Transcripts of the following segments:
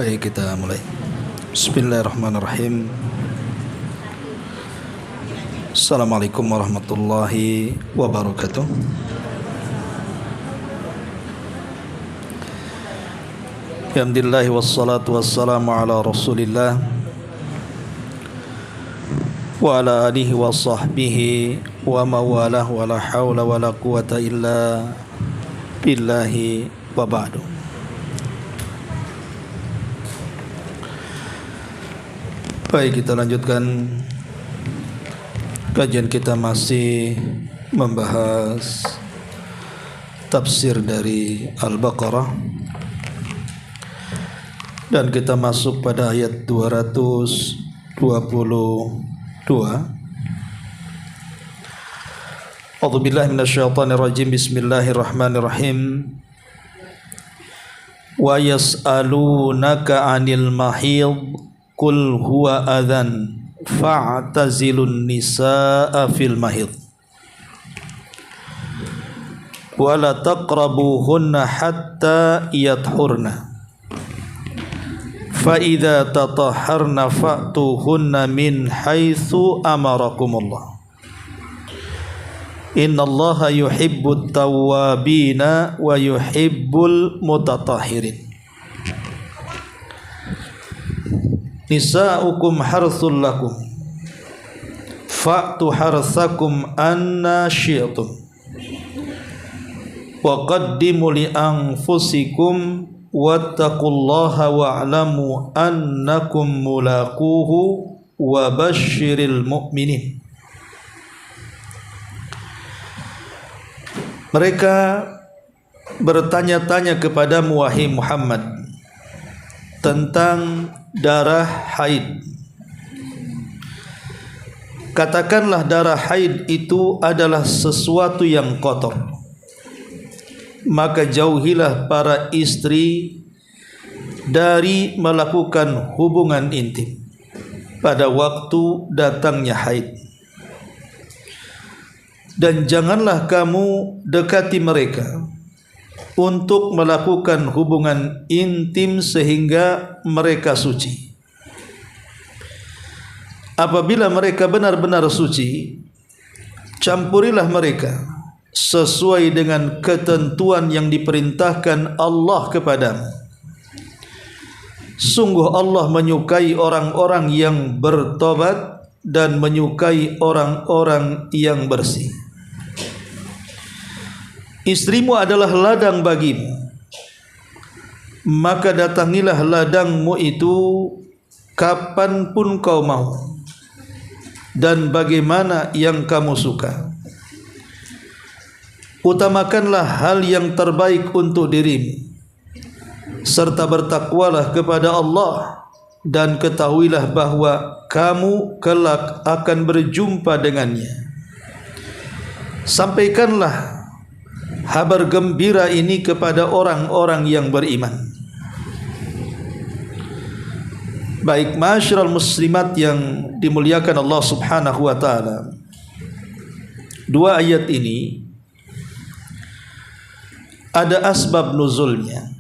Baik, kita mulai. Bismillahirrahmanirrahim. Assalamualaikum warahmatullahi wabarakatuh. Alhamdulillah wassalatu wassalamu ala Rasulillah wa ala alihi wa sahbihi wa mawalah wa la hawla wa la quwata illa billahi wa ba'du. Baik, kita lanjutkan kajian kita, masih membahas tafsir dari Al-Baqarah, dan kita masuk pada ayat 222. A'udzubillahi minasyaitonirrajim. Bismillahirrahmanirrahim. Wa yas'alunaka 'anil mahid qul huwa adhan fa'tazilun nisaa fil mahid wa la taqrabuhunna hatta yathurna fa idza tatahharna fa'tuhunna min haitsu amarakumullah innallaha yuhibbut tawwabina wa yuhibbul mutatahhirin. Nisa'ukum harthul lakum fa'tu harthakum anna syi'tum wa qaddimu li anfusikum wattaqullaha wa'lamu annakum mulaquhu wa basyiril mu'minin. Mereka bertanya-tanya kepadamu wahai Muhammad tentang darah haid. Katakanlah darah haid itu adalah sesuatu yang kotor, maka jauhilah para istri dari melakukan hubungan intim pada waktu datangnya haid, dan janganlah kamu dekati mereka untuk melakukan hubungan intim sehingga mereka suci. Apabila mereka benar-benar suci, campurilah mereka sesuai dengan ketentuan yang diperintahkan Allah kepadamu. Sungguh Allah menyukai orang-orang yang bertobat dan menyukai orang-orang yang bersih. Istrimu adalah ladang bagimu, maka datangilah ladangmu itu kapanpun kau mau dan bagaimana yang kamu suka. Utamakanlah hal yang terbaik untuk dirimu, serta bertakwalah kepada Allah, dan ketahuilah bahwa kamu kelak akan berjumpa dengannya. Sampaikanlah kabar gembira ini kepada orang-orang yang beriman. Baik, ma'asyiral muslimat yang dimuliakan Allah Subhanahu wa taala, dua ayat ini ada asbab nuzulnya.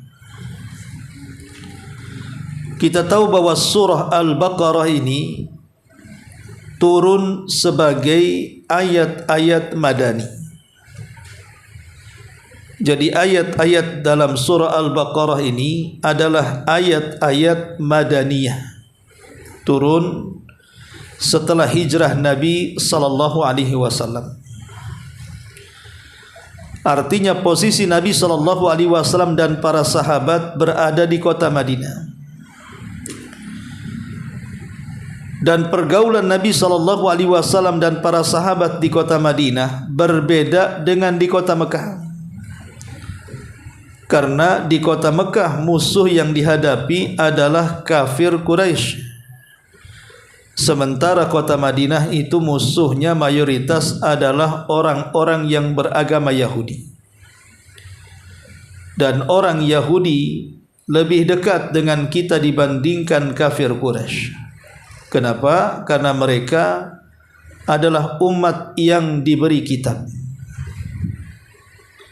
Kita tahu bahwa surah Al-Baqarah ini turun sebagai ayat-ayat madani. Jadi ayat-ayat dalam surah Al-Baqarah ini adalah ayat-ayat madaniyah, turun setelah hijrah Nabi sallallahu alaihi wasallam. Artinya posisi Nabi sallallahu alaihi wasallam dan para sahabat berada di kota Madinah, dan pergaulan Nabi sallallahu alaihi wasallam dan para sahabat di kota Madinah berbeda dengan di kota Mekah. Karena di kota Mekah musuh yang dihadapi adalah kafir Quraisy, sementara kota Madinah itu musuhnya mayoritas adalah orang-orang yang beragama Yahudi. Dan orang Yahudi lebih dekat dengan kita dibandingkan kafir Quraisy. Kenapa? Karena mereka adalah umat yang diberi kitab.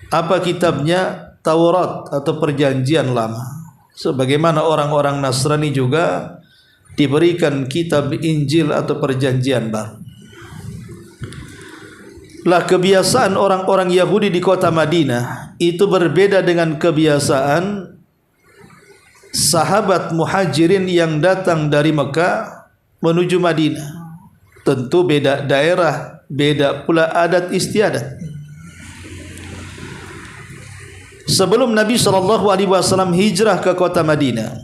Apa kitabnya? Taurat atau perjanjian lama. sebagaimana orang-orang Nasrani juga diberikan kitab Injil atau perjanjian baru. Lah kebiasaan orang-orang Yahudi di kota Madinah itu berbeda dengan kebiasaan sahabat muhajirin yang datang dari Mekah menuju Madinah. Tentu beda daerah, beda pula adat istiadat. Sebelum Nabi SAW hijrah ke kota Madinah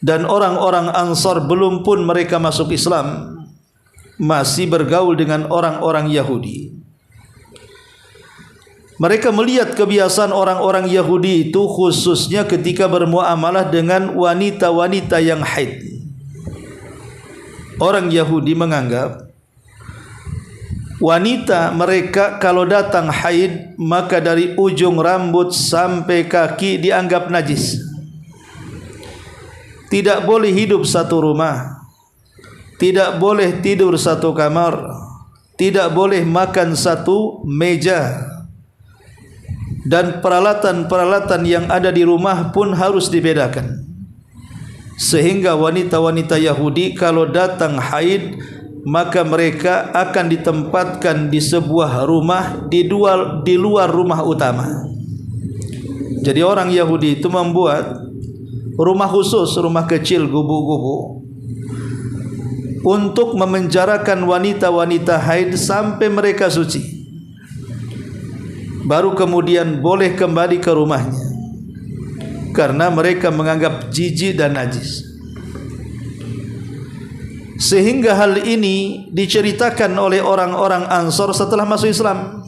dan orang-orang Ansar belum pun mereka masuk Islam, masih bergaul dengan orang-orang Yahudi. Mereka melihat kebiasaan orang-orang Yahudi itu khususnya ketika bermuamalah dengan wanita-wanita yang haid. Orang Yahudi menganggap wanita mereka kalau datang haid maka dari ujung rambut sampai kaki dianggap najis. Tidak boleh hidup satu rumah, tidak boleh tidur satu kamar, tidak boleh makan satu meja, dan peralatan-peralatan yang ada di rumah pun harus dibedakan. Sehingga wanita-wanita Yahudi kalau datang haid maka mereka akan ditempatkan di sebuah rumah di luar rumah utama. Jadi orang Yahudi itu membuat rumah khusus, rumah kecil, gubuk-gubuk, untuk memenjarakan wanita-wanita haid sampai mereka suci. Baru kemudian boleh kembali ke rumahnya, karena mereka menganggap jijik dan najis. Sehingga hal ini diceritakan oleh orang-orang Ansar setelah masuk Islam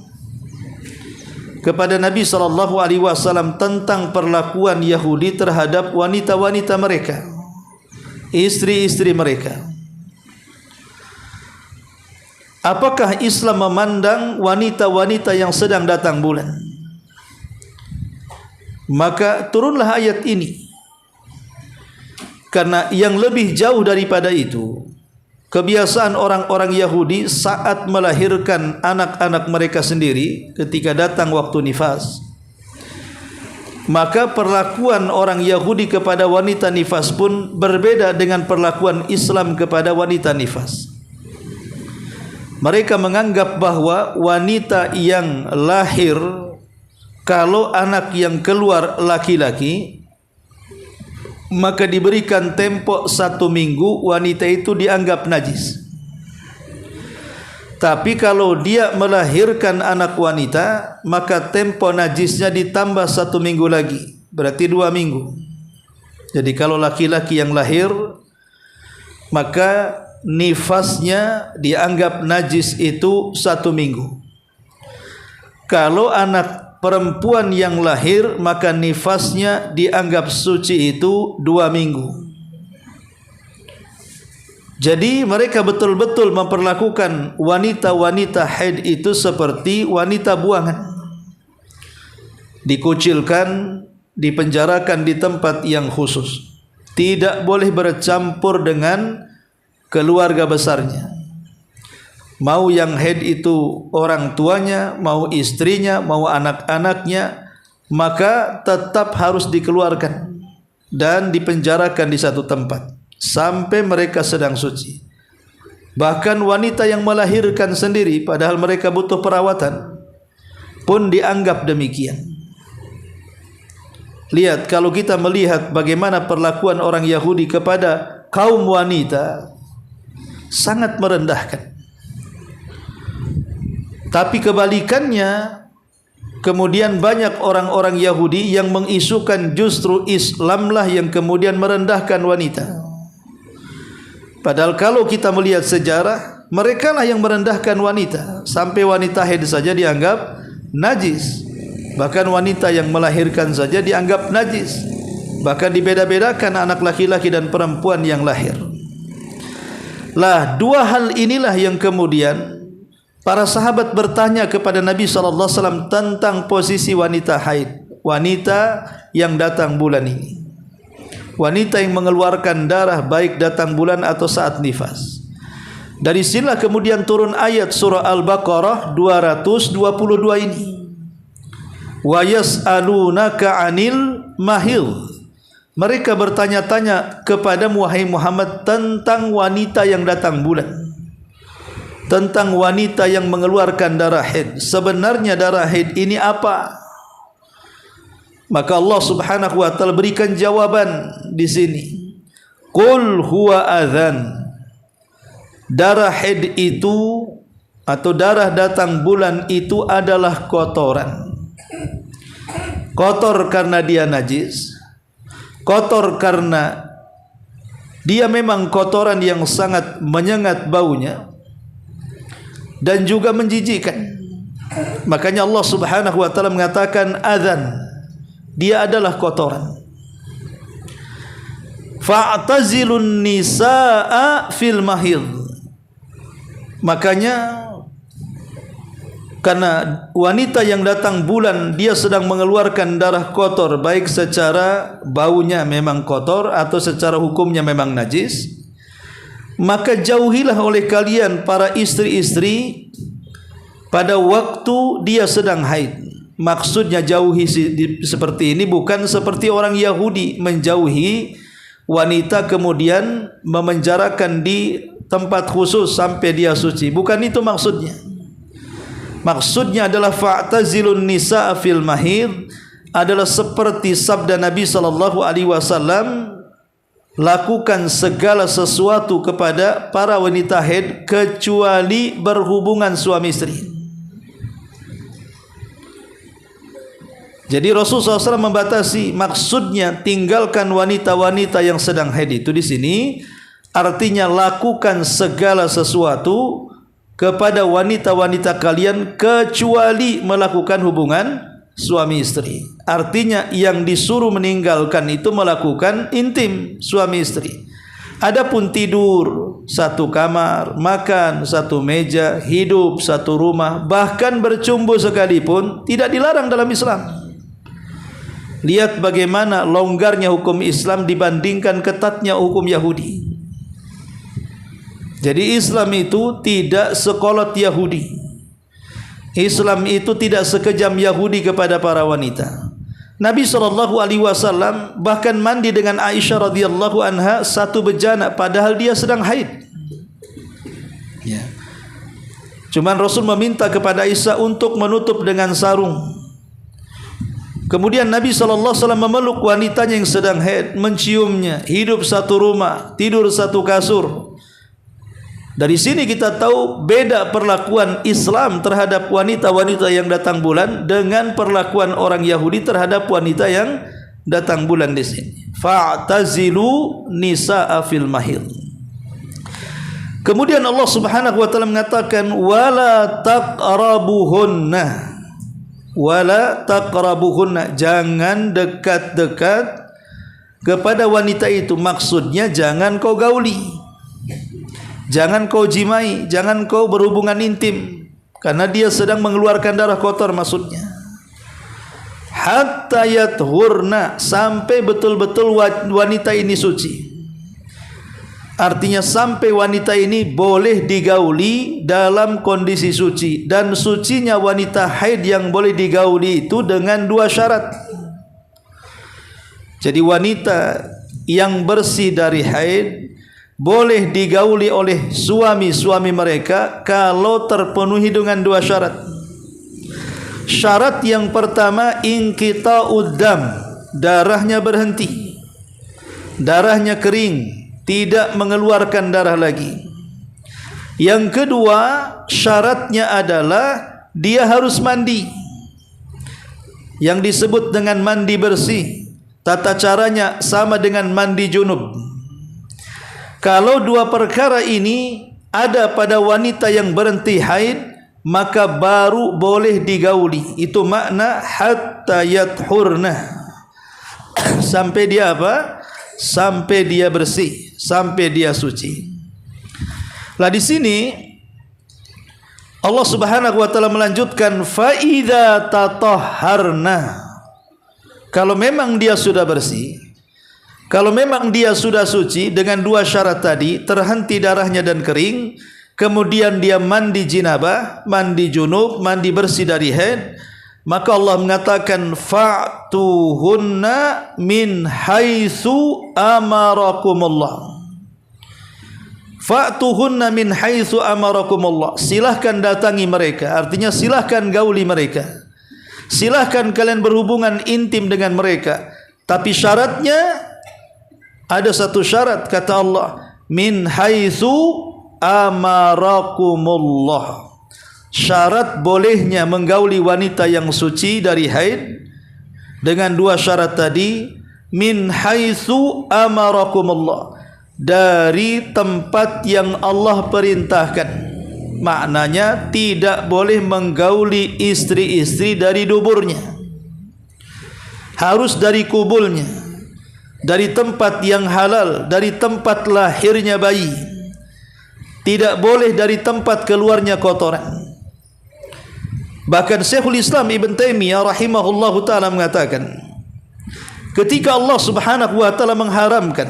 kepada Nabi SAW tentang perlakuan Yahudi terhadap wanita-wanita mereka, istri-istri mereka. Apakah Islam memandang wanita-wanita yang sedang datang bulan? Maka turunlah ayat ini. Karena yang lebih jauh daripada itu, kebiasaan orang-orang Yahudi saat melahirkan anak-anak mereka sendiri ketika datang waktu nifas, maka perlakuan orang Yahudi kepada wanita nifas pun berbeda dengan perlakuan Islam kepada wanita nifas. Mereka menganggap bahwa wanita yang lahir, kalau anak yang keluar laki-laki, maka diberikan tempo 1 minggu, wanita itu dianggap najis. Tapi kalau dia melahirkan anak wanita, maka tempo najisnya ditambah 1 minggu lagi, berarti 2 minggu. Jadi kalau laki-laki yang lahir, maka nifasnya dianggap najis itu 1 minggu. Kalau anak perempuan yang lahir, maka nifasnya dianggap suci itu 2 minggu. Jadi mereka betul-betul memperlakukan wanita-wanita haid itu seperti wanita buangan, dikucilkan, dipenjarakan di tempat yang khusus, tidak boleh bercampur dengan keluarga besarnya. Mau yang haid itu orang tuanya, mau istrinya, mau anak-anaknya, maka tetap harus dikeluarkan dan dipenjarakan di satu tempat sampai mereka sedang suci. Bahkan wanita yang melahirkan sendiri padahal mereka butuh perawatan pun dianggap demikian. Lihat, kalau kita melihat bagaimana perlakuan orang Yahudi kepada kaum wanita, sangat merendahkan. Tapi kebalikannya, kemudian banyak orang-orang Yahudi yang mengisukan justru Islamlah yang kemudian merendahkan wanita. Padahal kalau kita melihat sejarah, merekalah yang merendahkan wanita. Sampai wanita haid saja dianggap najis. Bahkan wanita yang melahirkan saja dianggap najis. Bahkan dibeda-bedakan anak laki-laki dan perempuan yang lahir. Lah, dua hal inilah yang kemudian para sahabat bertanya kepada Nabi SAW tentang posisi wanita haid, wanita yang datang bulan ini, wanita yang mengeluarkan darah baik datang bulan atau saat nifas. Dari sinilah kemudian turun ayat surah Al-Baqarah 222 ini. Wa yas'alunaka 'anil mahil. Mereka bertanya-tanya kepada wahai Muhammad tentang wanita yang datang bulan, tentang wanita yang mengeluarkan darah haid. Sebenarnya darah haid ini apa? Maka Allah Subhanahu wa taala berikan jawaban di sini. Qul huwa adzan. Darah haid itu atau darah datang bulan itu adalah kotoran. Kotor karena dia najis, kotor karena dia memang kotoran yang sangat menyengat baunya dan juga menjijikkan. Makanya Allah Subhanahu wa taala mengatakan adzan, dia adalah kotoran. Fa'tazilun nisaa fil mahid. Makanya karena wanita yang datang bulan dia sedang mengeluarkan darah kotor, baik secara baunya memang kotor atau secara hukumnya memang najis, maka jauhilah oleh kalian para istri-istri pada waktu dia sedang haid. Maksudnya jauhi seperti ini bukan seperti orang Yahudi menjauhi wanita kemudian memenjarakan di tempat khusus sampai dia suci. Bukan itu maksudnya. Maksudnya adalah fa'tazilun nisaa fil mahid adalah seperti sabda Nabi sallallahu alaihi wasallam, lakukan segala sesuatu kepada para wanita haid kecuali berhubungan suami istri. Jadi Rasulullah SAW membatasi, maksudnya tinggalkan wanita-wanita yang sedang haid itu di sini artinya lakukan segala sesuatu kepada wanita-wanita kalian kecuali melakukan hubungan suami istri. Artinya yang disuruh meninggalkan itu melakukan intim suami istri. Adapun tidur satu kamar, makan satu meja, hidup satu rumah, bahkan bercumbu sekalipun tidak dilarang dalam Islam. Lihat bagaimana longgarnya hukum Islam dibandingkan ketatnya hukum Yahudi. Jadi Islam itu tidak sekolot Yahudi. Islam itu tidak sekejam Yahudi kepada para wanita. Nabi SAW bahkan mandi dengan Aisyah radhiyallahu anha satu bejana padahal dia sedang haid. Ya. Cuman Rasul meminta kepada Aisyah untuk menutup dengan sarung. Kemudian Nabi SAW memeluk wanitanya yang sedang haid, menciumnya, hidup satu rumah, tidur satu kasur. Dari sini kita tahu beda perlakuan Islam terhadap wanita-wanita yang datang bulan dengan perlakuan orang Yahudi terhadap wanita yang datang bulan di sini. Fa'tazilu nisaa fil mahid. Kemudian Allah Subhanahu wa taala mengatakan wala taqrabuhunna. Wala taqrabuhunna, jangan dekat-dekat kepada wanita itu. Maksudnya jangan kau gauli, jangan kau jimai, jangan kau berhubungan intim, karena dia sedang mengeluarkan darah kotor maksudnya. Hatta yathurna, sampai betul-betul wanita ini suci. Artinya sampai wanita ini boleh digauli dalam kondisi suci. Dan sucinya wanita haid yang boleh digauli itu dengan dua syarat. Jadi wanita yang bersih dari haid boleh digauli oleh suami-suami mereka kalau terpenuhi dengan dua syarat. Syarat yang pertama, inqita'ud dam, darahnya berhenti, darahnya kering, tidak mengeluarkan darah lagi. Yang kedua, syaratnya adalah dia harus mandi, yang disebut dengan mandi bersih. Tata caranya sama dengan mandi junub. Kalau dua perkara ini ada pada wanita yang berhenti haid, maka baru boleh digauli. Itu makna hatta yathurna, sampai dia apa? Sampai dia bersih, sampai dia suci. Lah di sini Allah Subhanahu wa taala melanjutkan fa idza tatahharna. Kalau memang dia sudah bersih, kalau memang dia sudah suci dengan dua syarat tadi, terhenti darahnya dan kering, kemudian dia mandi jinabah, mandi junub, mandi bersih dari haid, Maka Allah mengatakan fa'tuhunna min haitsu amarakumullah. Fa'tuhunna min haitsu amarakumullah. Silahkan datangi mereka, artinya silahkan gauli mereka. Silahkan kalian berhubungan intim dengan mereka. Tapi syaratnya ada satu syarat, kata Allah, min haitsu amarakumullah. Syarat bolehnya menggauli wanita yang suci dari haid dengan dua syarat tadi, min haitsu amarakumullah, dari tempat yang Allah perintahkan. Maknanya tidak boleh menggauli istri-istri dari duburnya, harus dari kubulnya, dari tempat yang halal, dari tempat lahirnya bayi. Tidak boleh dari tempat keluarnya kotoran. Bahkan Syekhul Islam Ibn Taimiyah rahimahullahu ta'ala mengatakan, ketika Allah subhanahu wa ta'ala mengharamkan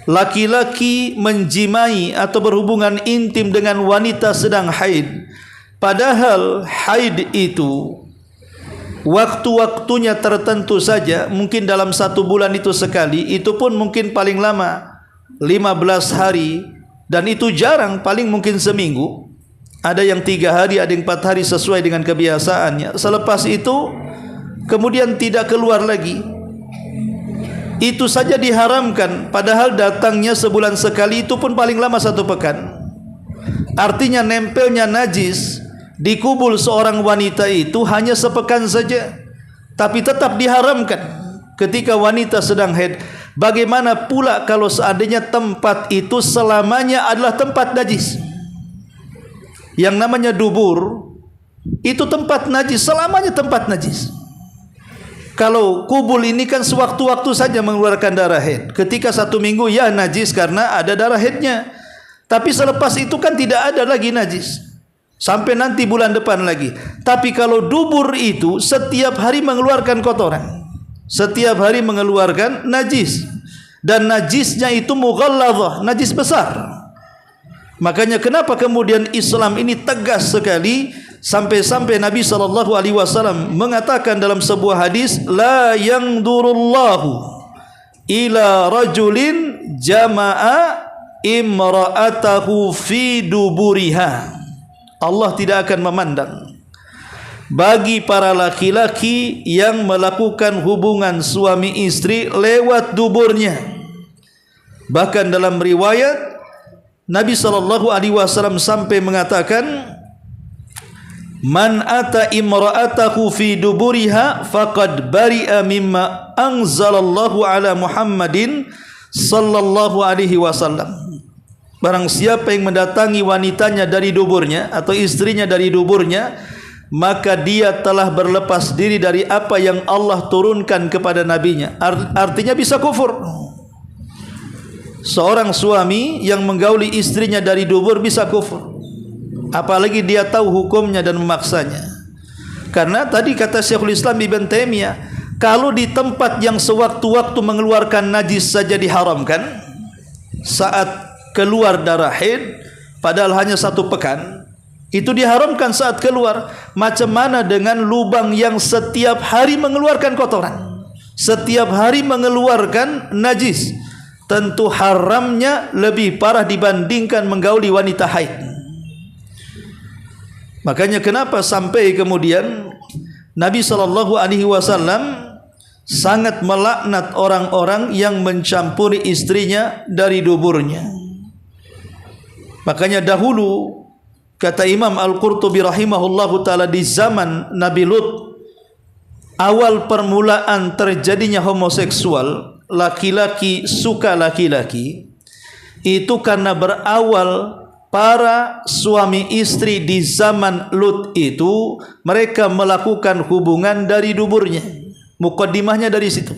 laki-laki menjimai atau berhubungan intim dengan wanita sedang haid, padahal haid itu waktu-waktunya tertentu saja, mungkin dalam 1 bulan itu sekali, itu pun mungkin paling lama 15 hari, dan itu jarang, paling mungkin seminggu. Ada yang 3 hari, ada yang 4 hari sesuai dengan kebiasaannya. Selepas itu kemudian tidak keluar lagi. Itu saja diharamkan, padahal datangnya sebulan sekali, itu pun paling lama 1 pekan. Artinya nempelnya najis di kubul seorang wanita itu hanya sepekan saja, tapi tetap diharamkan ketika wanita sedang haid. Bagaimana pula kalau seandainya tempat itu selamanya adalah tempat najis? Yang namanya dubur itu tempat najis, selamanya tempat najis. Kalau kubul ini kan sewaktu-waktu saja mengeluarkan darah haid. Ketika 1 minggu ya najis karena ada darah haidnya, tapi selepas itu kan tidak ada lagi najis sampai nanti bulan depan lagi. Tapi kalau dubur itu setiap hari mengeluarkan kotoran, setiap hari mengeluarkan najis, dan najisnya itu mughalladzah, najis besar. Makanya kenapa kemudian Islam ini tegas sekali, sampai-sampai Nabi SAW mengatakan dalam sebuah hadis, la yangdurullahu ila rajulin jama'a imra'atahu fi duburiha. Allah tidak akan memandang bagi para laki-laki yang melakukan hubungan suami istri lewat duburnya. Bahkan dalam riwayat Nabi SAW sampai mengatakan, man ata imra'atahu fi duburiha faqad bari'a mimma anzalallahu ala Muhammadin sallallahu alaihi wasallam. Barang siapa yang mendatangi wanitanya dari duburnya atau istrinya dari duburnya, maka dia telah berlepas diri dari apa yang Allah turunkan kepada nabinya. Artinya bisa kufur. Seorang suami yang menggauli istrinya dari dubur bisa kufur, apalagi dia tahu hukumnya dan memaksanya. Karena tadi kata Syekhul Islam Ibn Taimiyah, kalau di tempat yang sewaktu-waktu mengeluarkan najis saja diharamkan, saat keluar darah haid padahal hanya 1 pekan, itu diharamkan saat keluar, macam mana dengan lubang yang setiap hari mengeluarkan kotoran, setiap hari mengeluarkan najis? Tentu haramnya lebih parah dibandingkan menggauli wanita haid. Makanya kenapa sampai kemudian Nabi SAW sangat melaknat orang-orang yang mencampuri istrinya dari duburnya. Makanya dahulu kata Imam Al-Qurtubi rahimahullahu ta'ala, di zaman Nabi Lut, awal permulaan terjadinya homoseksual, laki-laki suka laki-laki, itu karena berawal para suami istri di zaman Lut itu mereka melakukan hubungan dari duburnya. Mukaddimahnya dari situ.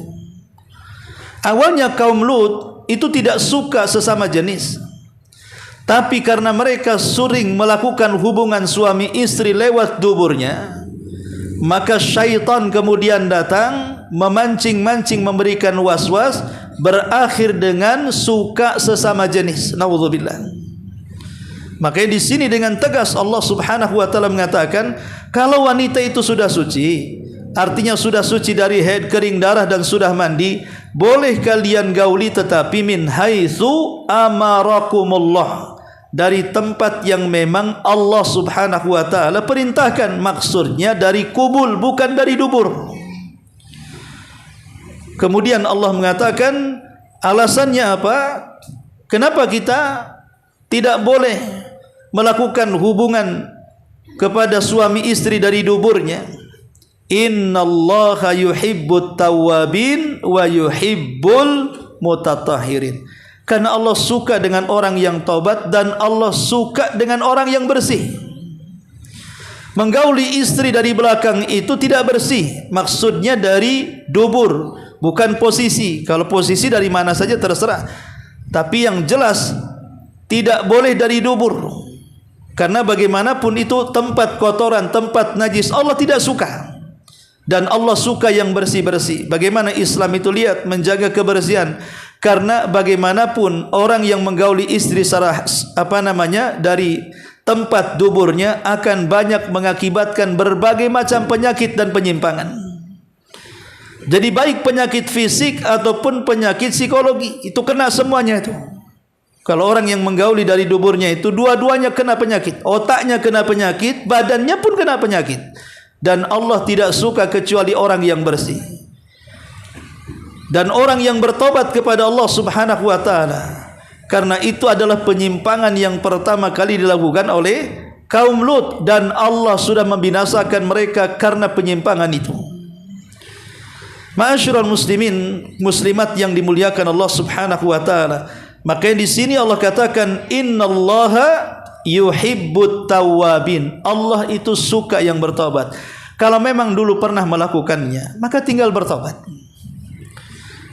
Awalnya kaum Lut itu tidak suka sesama jenis, tapi karena mereka sering melakukan hubungan suami istri lewat duburnya, maka syaitan kemudian datang memancing-mancing, memberikan was-was, berakhir dengan suka sesama jenis. Naudzubillah. Makanya di sini dengan tegas Allah Subhanahu wa taala mengatakan, kalau wanita itu sudah suci, artinya sudah suci dari haid, kering darah dan sudah mandi, boleh kalian gauli, tetapi min haitsu amarakumullah, dari tempat yang memang Allah Subhanahu wa taala perintahkan. Maksudnya dari kubul, bukan dari dubur. Kemudian Allah mengatakan alasannya apa? Kenapa kita tidak boleh melakukan hubungan kepada suami istri dari duburnya? Innallaha yuhibbut tawwabin wa yuhibbul mutatahhirin. Karena Allah suka dengan orang yang taubat dan Allah suka dengan orang yang bersih. Menggauli istri dari belakang itu tidak bersih. Maksudnya dari dubur, bukan posisi. Kalau posisi dari mana saja terserah. Tapi yang jelas tidak boleh dari dubur. Karena bagaimanapun itu tempat kotoran, tempat najis, Allah tidak suka. Dan Allah suka yang bersih-bersih. Bagaimana Islam itu lihat menjaga kebersihan? Karena bagaimanapun orang yang menggauli istri secara dari tempat duburnya akan banyak mengakibatkan berbagai macam penyakit dan penyimpangan. Jadi baik penyakit fisik ataupun penyakit psikologi, itu kena semuanya itu. Kalau orang yang menggauli dari duburnya itu dua-duanya kena penyakit. Otaknya kena penyakit, badannya pun kena penyakit. Dan Allah tidak suka kecuali orang yang bersih. Dan orang yang bertobat kepada Allah Subhanahu wa taala. Karena itu adalah penyimpangan yang pertama kali dilakukan oleh kaum Lut, dan Allah sudah membinasakan mereka karena penyimpangan itu. Ma'asyiral muslimin, muslimat yang dimuliakan Allah Subhanahu wa taala. Makanya di sini Allah katakan innallaha yuhibbut tawwabin. Allah itu suka yang bertobat. Kalau memang dulu pernah melakukannya, maka tinggal bertobat.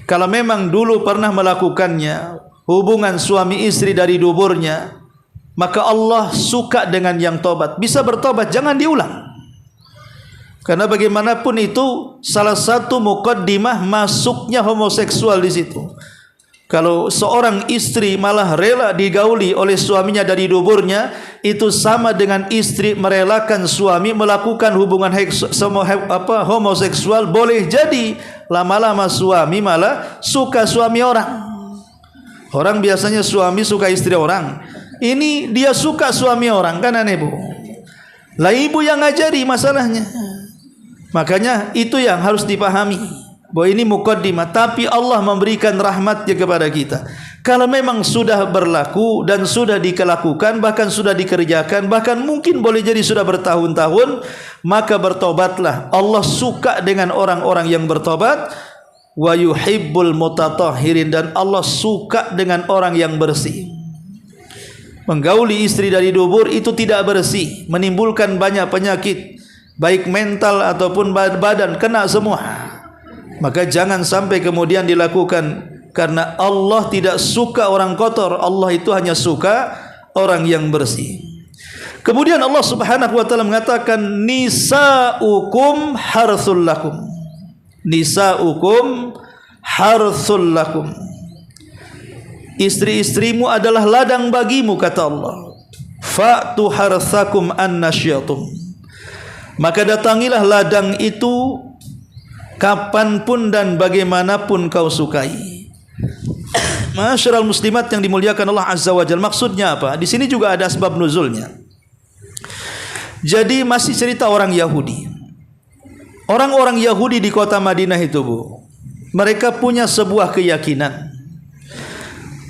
Kalau memang dulu pernah melakukannya, hubungan suami istri dari duburnya, maka Allah suka dengan yang tobat. Bisa bertobat, jangan diulang. Karena bagaimanapun itu salah satu muqaddimah masuknya homoseksual di situ. Kalau seorang istri malah rela digauli oleh suaminya dari duburnya, itu sama dengan istri merelakan suami melakukan hubungan homoseksual. Boleh jadi lama-lama suami malah suka suami orang. Orang biasanya suami suka istri orang, ini dia suka suami orang, kan aneh bu. Lah ibu yang ngajari masalahnya. Makanya itu yang harus dipahami, bahwa ini muqaddimah, tapi Allah memberikan rahmatnya kepada kita. Kalau memang sudah berlaku dan sudah dilakukan, bahkan sudah dikerjakan, bahkan mungkin boleh jadi sudah bertahun-tahun, maka bertobatlah. Allah suka dengan orang-orang yang bertobat. Wa yuhibbul mutatahhirin, dan Allah suka dengan orang yang bersih. Menggauli istri dari dubur itu tidak bersih, menimbulkan banyak penyakit, baik mental ataupun badan, kena semua. Maka jangan sampai kemudian dilakukan, karena Allah tidak suka orang kotor. Allah itu hanya suka orang yang bersih. Kemudian Allah Subhanahu wa taala mengatakan nisaukum harthul lakum. Nisaukum harthul lakum. Istri-istrimu adalah ladang bagimu, kata Allah. Fa'tu harthakum annasyatum. Maka datangilah ladang itu kapanpun dan bagaimanapun kau sukai. Ma'asyiral muslimat yang dimuliakan Allah Azza wa Jalla. Maksudnya apa? Di sini juga ada sebab nuzulnya. Jadi masih cerita orang Yahudi. Orang-orang Yahudi di kota Madinah itu bu, mereka punya sebuah keyakinan.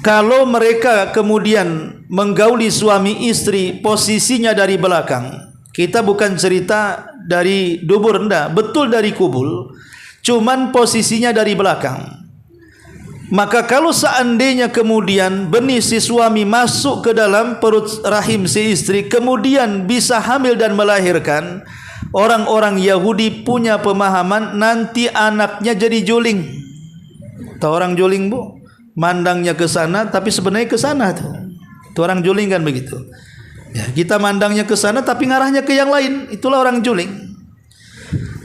Kalau mereka kemudian menggauli suami istri, posisinya dari belakang. Kita bukan cerita dari dubur, enggak, betul dari kubul. Cuman posisinya dari belakang. Maka kalau seandainya kemudian benih si suami masuk ke dalam perut rahim si istri, kemudian bisa hamil dan melahirkan, orang-orang Yahudi punya pemahaman nanti anaknya jadi juling. Tahu orang juling bu? Mandangnya ke sana tapi sebenarnya ke sana tuh. Itu orang juling kan begitu. Ya, kita mandangnya ke sana tapi ngarahnya ke yang lain. Itulah orang juling.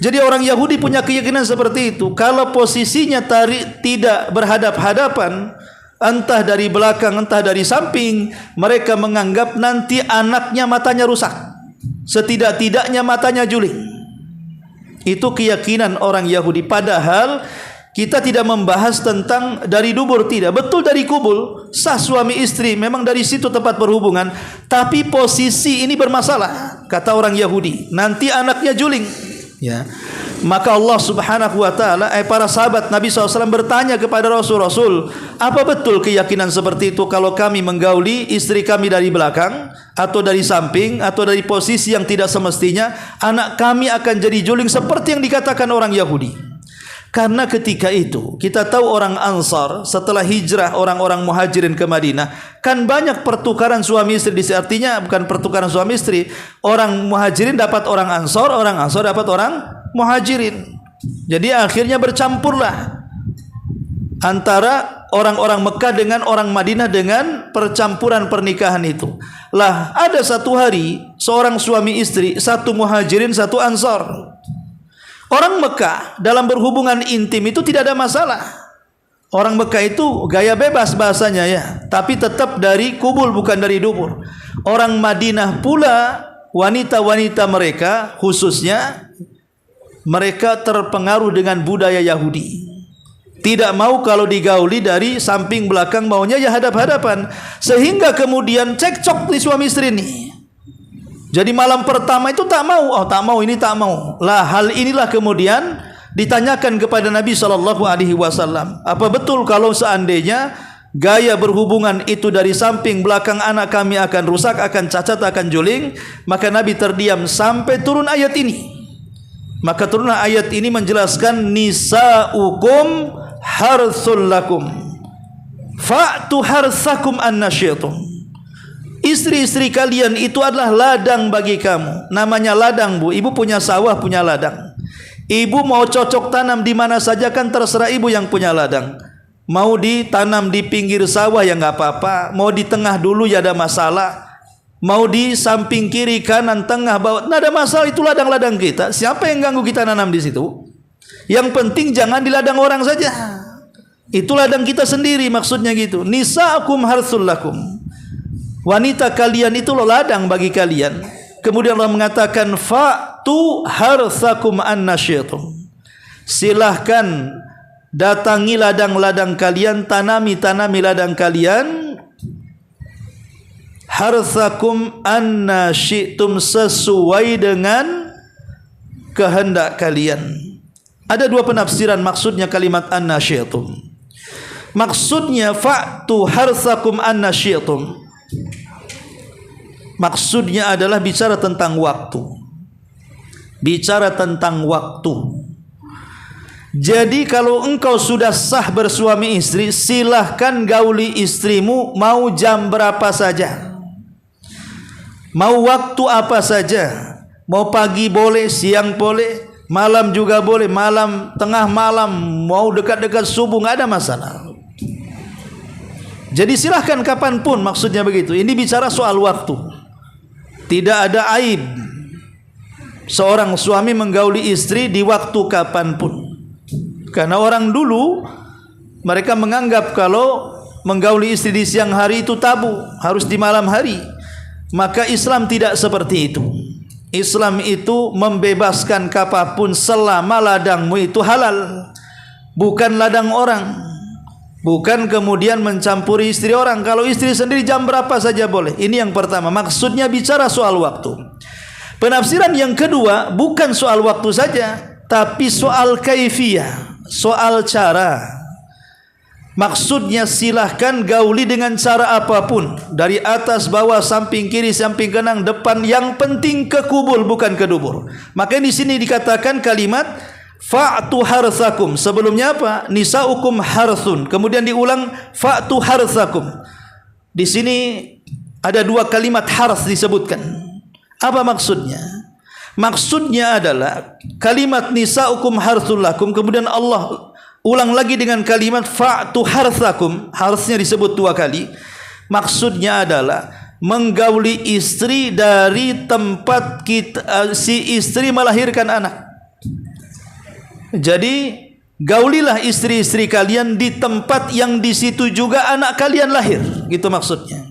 Jadi orang Yahudi punya keyakinan seperti itu. Kalau posisinya tidak berhadap-hadapan, entah dari belakang, entah dari samping, mereka menganggap nanti anaknya matanya rusak, setidak-tidaknya matanya juling. Itu keyakinan orang Yahudi. Padahal kita tidak membahas tentang dari dubur, tidak. Betul dari kubul, sah suami istri, memang dari situ tempat berhubungan. Tapi posisi ini bermasalah, kata orang Yahudi. Nanti anaknya juling. Ya. Maka Allah Subhanahu wa taala, para sahabat Nabi SAW bertanya kepada Rasul, apa betul keyakinan seperti itu kalau kami menggauli istri kami dari belakang atau dari samping atau dari posisi yang tidak semestinya, anak kami akan jadi juling seperti yang dikatakan orang Yahudi. Karena ketika itu kita tahu orang Ansar setelah hijrah orang-orang Muhajirin ke Madinah, kan banyak pertukaran suami istri. Artinya bukan pertukaran suami istri, orang Muhajirin dapat orang Ansar dapat orang Muhajirin. Jadi akhirnya bercampurlah antara orang-orang Mekah dengan orang Madinah dengan percampuran pernikahan itu. Lah ada satu hari seorang suami istri, satu Muhajirin, satu Ansar. Orang Mekah dalam berhubungan intim itu tidak ada masalah. Orang Mekah itu gaya bebas bahasanya ya, tapi tetap dari kubul bukan dari dubur. Orang Madinah pula wanita-wanita mereka khususnya mereka terpengaruh dengan budaya Yahudi. Tidak mau kalau digauli dari samping belakang, maunya ya hadap-hadapan. Sehingga kemudian cekcok di suami istri ini. Jadi malam pertama itu tak mau, ini tak mau. Lah hal inilah kemudian ditanyakan kepada Nabi SAW. Apa betul kalau seandainya gaya berhubungan itu dari samping belakang anak kami akan rusak, akan cacat, akan juling? Maka Nabi terdiam sampai turun ayat ini. Maka turunlah ayat ini menjelaskan nisa'ukum harthul lakum fa'tu harthakum annasyitum. Istri-istri kalian itu adalah ladang bagi kamu. Namanya ladang, Bu. Ibu punya sawah, punya ladang. Ibu mau cocok tanam di mana saja kan terserah ibu yang punya ladang. Mau ditanam di pinggir sawah ya nggak apa-apa. Mau di tengah dulu ya ada masalah. Mau di samping kiri, kanan, tengah, bawah, nggak ada masalah. Itu ladang-ladang kita. Siapa yang ganggu kita nanam di situ? Yang penting jangan di ladang orang saja. Itu ladang kita sendiri, maksudnya gitu. Nisa'akum harthul lakum. Wanita kalian itu ladang bagi kalian. Kemudian Allah mengatakan fa'tu harthakum annasyitum. Silahkan datangi ladang-ladang kalian, tanami ladang kalian. Harthakum annasyitum, sesuai dengan kehendak kalian. Ada dua penafsiran maksudnya kalimat annasyitum. Maksudnya fa'tu harthakum annasyitum, maksudnya adalah bicara tentang waktu. Bicara tentang waktu. Jadi kalau engkau sudah sah bersuami istri, silahkan gauli istrimu mau jam berapa saja, mau waktu apa saja. Mau pagi boleh, siang boleh, malam juga boleh, malam, tengah malam, mau dekat-dekat subuh, nggak ada masalah. Jadi silahkan kapanpun, maksudnya begitu. Ini bicara soal waktu. Tidak ada aib seorang suami menggauli istri di waktu kapanpun. Karena orang dulu mereka menganggap kalau menggauli istri di siang hari itu tabu, harus di malam hari. Maka Islam tidak seperti itu. Islam itu membebaskan kapanpun selama ladangmu itu halal, bukan ladang orang. Bukan kemudian mencampuri istri orang. Kalau istri sendiri jam berapa saja boleh. Ini yang pertama, maksudnya bicara soal waktu. Penafsiran yang kedua bukan soal waktu saja, tapi soal kaifiyah, soal cara. Maksudnya silahkan gauli dengan cara apapun, dari atas, bawah, samping kiri, samping kanan, depan. Yang penting ke kubul bukan ke dubur. Maka di sini dikatakan kalimat fa'tu harthakum. Sebelumnya apa? Nisa'ukum harthun. Kemudian diulang fa'tu harthakum. Di sini ada dua kalimat harth disebutkan. Apa maksudnya? Maksudnya adalah kalimat nisa'ukum harthul lakum, kemudian Allah ulang lagi dengan kalimat fa'tu harthakum. Harthnya disebut dua kali. Maksudnya adalah menggauli istri dari tempat si istri melahirkan anak. Jadi Gaulilah istri-istri kalian di tempat yang di situ juga anak kalian lahir. Gitu maksudnya.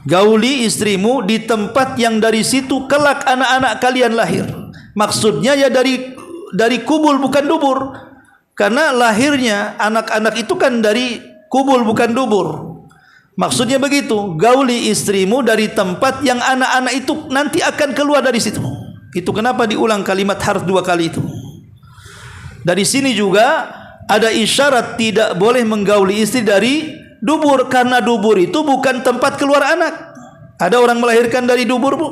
Gauli istrimu di tempat yang dari situ kelak anak-anak kalian lahir. Maksudnya ya dari kubul bukan dubur. Karena lahirnya anak-anak itu kan dari kubul bukan dubur. Maksudnya begitu. Gauli istrimu dari tempat yang anak-anak itu nanti akan keluar dari situ. Itu kenapa diulang kalimat harf 2 kali itu. Dari sini juga ada isyarat tidak boleh menggauli istri dari dubur, karena dubur itu bukan tempat keluar anak. Ada orang melahirkan dari dubur, Bu?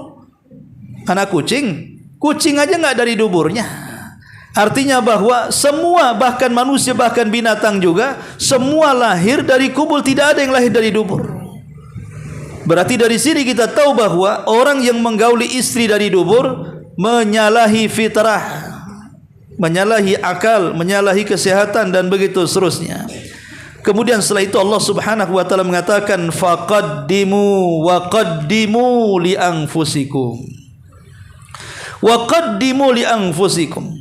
Anak kucing. Kucing aja nggak dari duburnya. Artinya bahwa semua, bahkan manusia, bahkan binatang juga, semua lahir dari kubul, tidak ada yang lahir dari dubur. Berarti dari sini kita tahu bahwa orang yang menggauli istri dari dubur menyalahi fitrah, menyalahi akal, menyalahi kesehatan, dan begitu seterusnya. Kemudian setelah itu Allah Subhanahu wa taala mengatakan faqaddimu wa qaddimu li anfusikum. Wa qaddimu li anfusikum.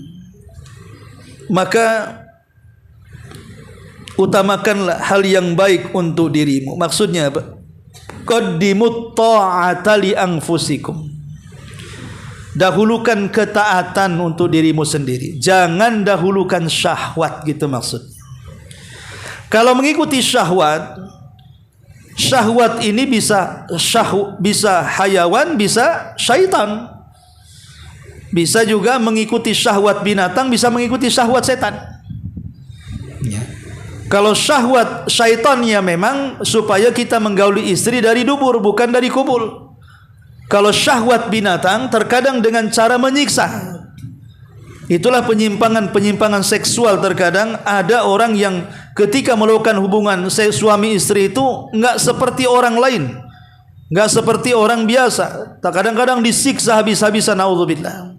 Maka utamakanlah hal yang baik untuk dirimu. Maksudnya apa? Qaddimu ta'ata li anfusikum. Dahulukan ketaatan untuk dirimu sendiri. Jangan dahulukan syahwat, gitu maksudnya. Kalau mengikuti syahwat, syahwat ini bisa hayawan, bisa syaitan. Bisa juga mengikuti syahwat binatang, bisa mengikuti syahwat setan. Ya. Kalau syahwat syaitannya memang supaya kita menggauli istri dari dubur, bukan dari kubul. Kalau syahwat binatang terkadang dengan cara menyiksa. Itulah penyimpangan seksual. Terkadang ada orang yang ketika melakukan hubungan suami istri itu enggak seperti orang lain, enggak seperti orang biasa. Kadang-kadang disiksa habis-habisan, naudzubillah.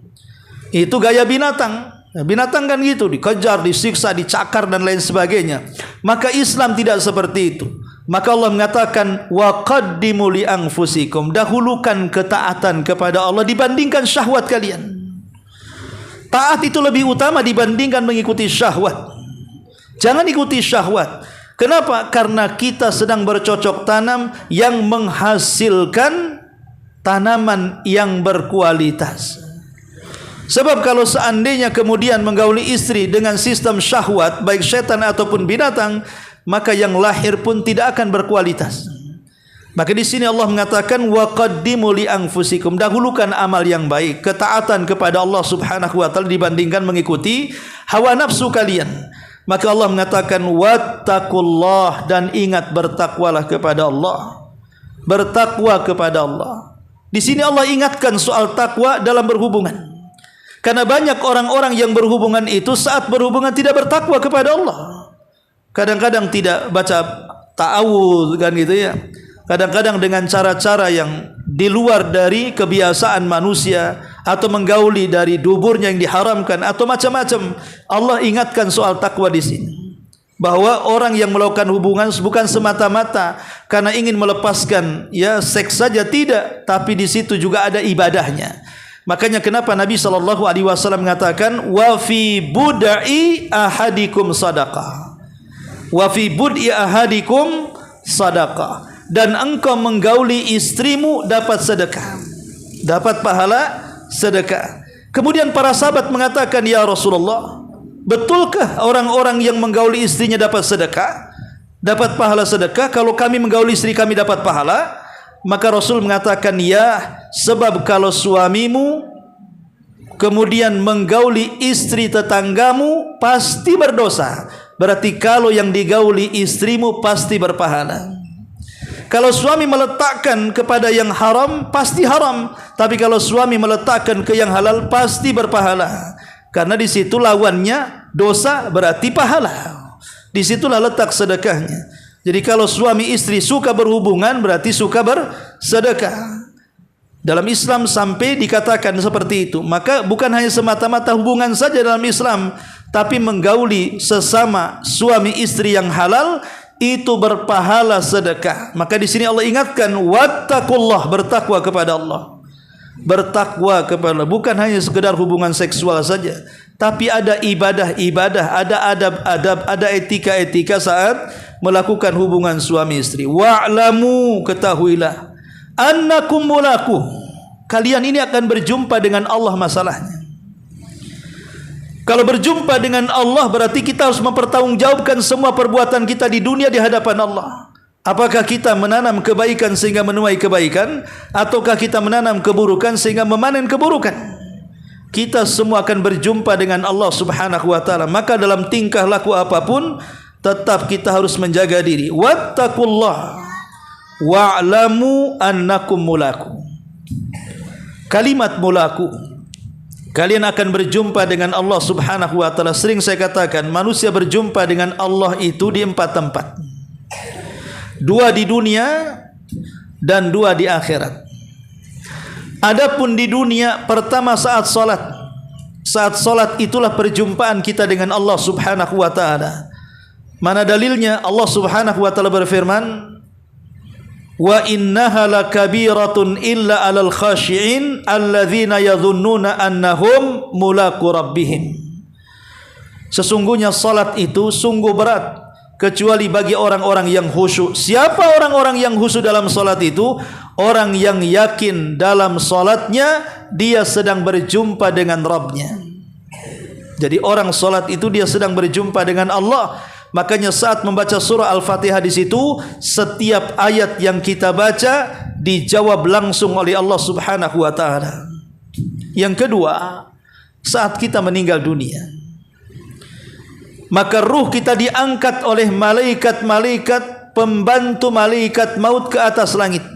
Itu gaya binatang. Binatang kan gitu, dikejar, disiksa, dicakar dan lain sebagainya. Maka Islam tidak seperti itu. Maka Allah mengatakan wa qaddimu li anfusikum, dahulukan ketaatan kepada Allah dibandingkan syahwat kalian. Taat itu lebih utama dibandingkan mengikuti syahwat. Jangan ikuti syahwat. Kenapa? Karena kita sedang bercocok tanam yang menghasilkan tanaman yang berkualitas. Sebab kalau seandainya kemudian menggauli istri dengan sistem syahwat, baik setan ataupun binatang, maka yang lahir pun tidak akan berkualitas. Maka di sini Allah mengatakan wa qaddimu li anfusikum, dahulukan amal yang baik, ketaatan kepada Allah Subhanahu wa taala dibandingkan mengikuti hawa nafsu kalian. Maka Allah mengatakan wattaqullah, dan ingat bertakwalah kepada Allah. Bertakwa kepada Allah. Di sini Allah ingatkan soal takwa dalam berhubungan. Karena banyak orang-orang yang berhubungan itu saat berhubungan tidak bertakwa kepada Allah. Kadang-kadang tidak baca ta'awudz kan gitu ya. Kadang-kadang dengan cara-cara yang di luar dari kebiasaan manusia, atau menggauli dari duburnya yang diharamkan, atau macam-macam. Allah ingatkan soal takwa di sini. Bahwa orang yang melakukan hubungan bukan semata-mata karena ingin melepaskan ya seks saja, tidak, tapi di situ juga ada ibadahnya. Makanya kenapa Nabi SAW mengatakan wa fi bud'i ahadikum sadaqah. Wa fi bud'i ahadikum sadaqah. Dan engkau menggauli istrimu dapat sedekah, dapat pahala sedekah. Kemudian para sahabat mengatakan, ya Rasulullah, betulkah orang-orang yang menggauli istrinya dapat sedekah, dapat pahala sedekah? Kalau kami menggauli istri kami dapat pahala? Maka Rasul mengatakan, ya, sebab kalau suamimu kemudian menggauli istri tetanggamu pasti berdosa. Berarti kalau yang digauli istrimu pasti berpahala. Kalau suami meletakkan kepada yang haram pasti haram, tapi kalau suami meletakkan ke yang halal pasti berpahala. Karena di situ lawannya dosa berarti pahala. Disitulah letak sedekahnya. Jadi kalau suami istri suka berhubungan berarti suka bersedekah. Dalam Islam sampai dikatakan seperti itu. Maka bukan hanya semata-mata hubungan saja dalam Islam, tapi menggauli sesama suami istri yang halal itu berpahala sedekah. Maka di sini Allah ingatkan wattaqullah, bertakwa kepada Allah. Bertakwa kepada Allah bukan hanya sekedar hubungan seksual saja, tapi ada ibadah-ibadah, ada adab-adab, ada etika-etika saat melakukan hubungan suami istri. Wa'lamu, ketahuilah, annakum mulaku, kalian ini akan berjumpa dengan Allah masalahnya. Kalau berjumpa dengan Allah berarti kita harus mempertanggungjawabkan semua perbuatan kita di dunia di hadapan Allah. Apakah kita menanam kebaikan sehingga menuai kebaikan, ataukah kita menanam keburukan sehingga memanen keburukan? Kita semua akan berjumpa dengan Allah Subhanahu wa taala. Maka dalam tingkah laku apapun tetap kita harus menjaga diri. Wattaqullah wa'lamu annakum mulaku. Kalimat mulaku, kalian akan berjumpa dengan Allah Subhanahu wa taala. Sering saya katakan, manusia berjumpa dengan Allah itu di 4 tempat. 2 di dunia dan 2 di akhirat. Adapun di dunia, pertama saat solat. Saat solat itulah perjumpaan kita dengan Allah Subhanahu wa taala. Mana dalilnya? Allah Subhanahu wa taala berfirman, "Wa innaha lakabiratun illa 'alal khashi'in alladzina yadhunnuna annahum mulaqu rabbihim." Sesungguhnya salat itu sungguh berat kecuali bagi orang-orang yang khusyuk. Siapa orang-orang yang khusyuk dalam salat itu? Orang yang yakin dalam salatnya dia sedang berjumpa dengan Rabbnya. Jadi orang salat itu dia sedang berjumpa dengan Allah. Makanya saat membaca surah Al-Fatihah di situ, setiap ayat yang kita baca dijawab langsung oleh Allah Subhanahu wa taala. Yang kedua, saat kita meninggal dunia, maka ruh kita diangkat oleh malaikat-malaikat pembantu malaikat maut ke atas langit.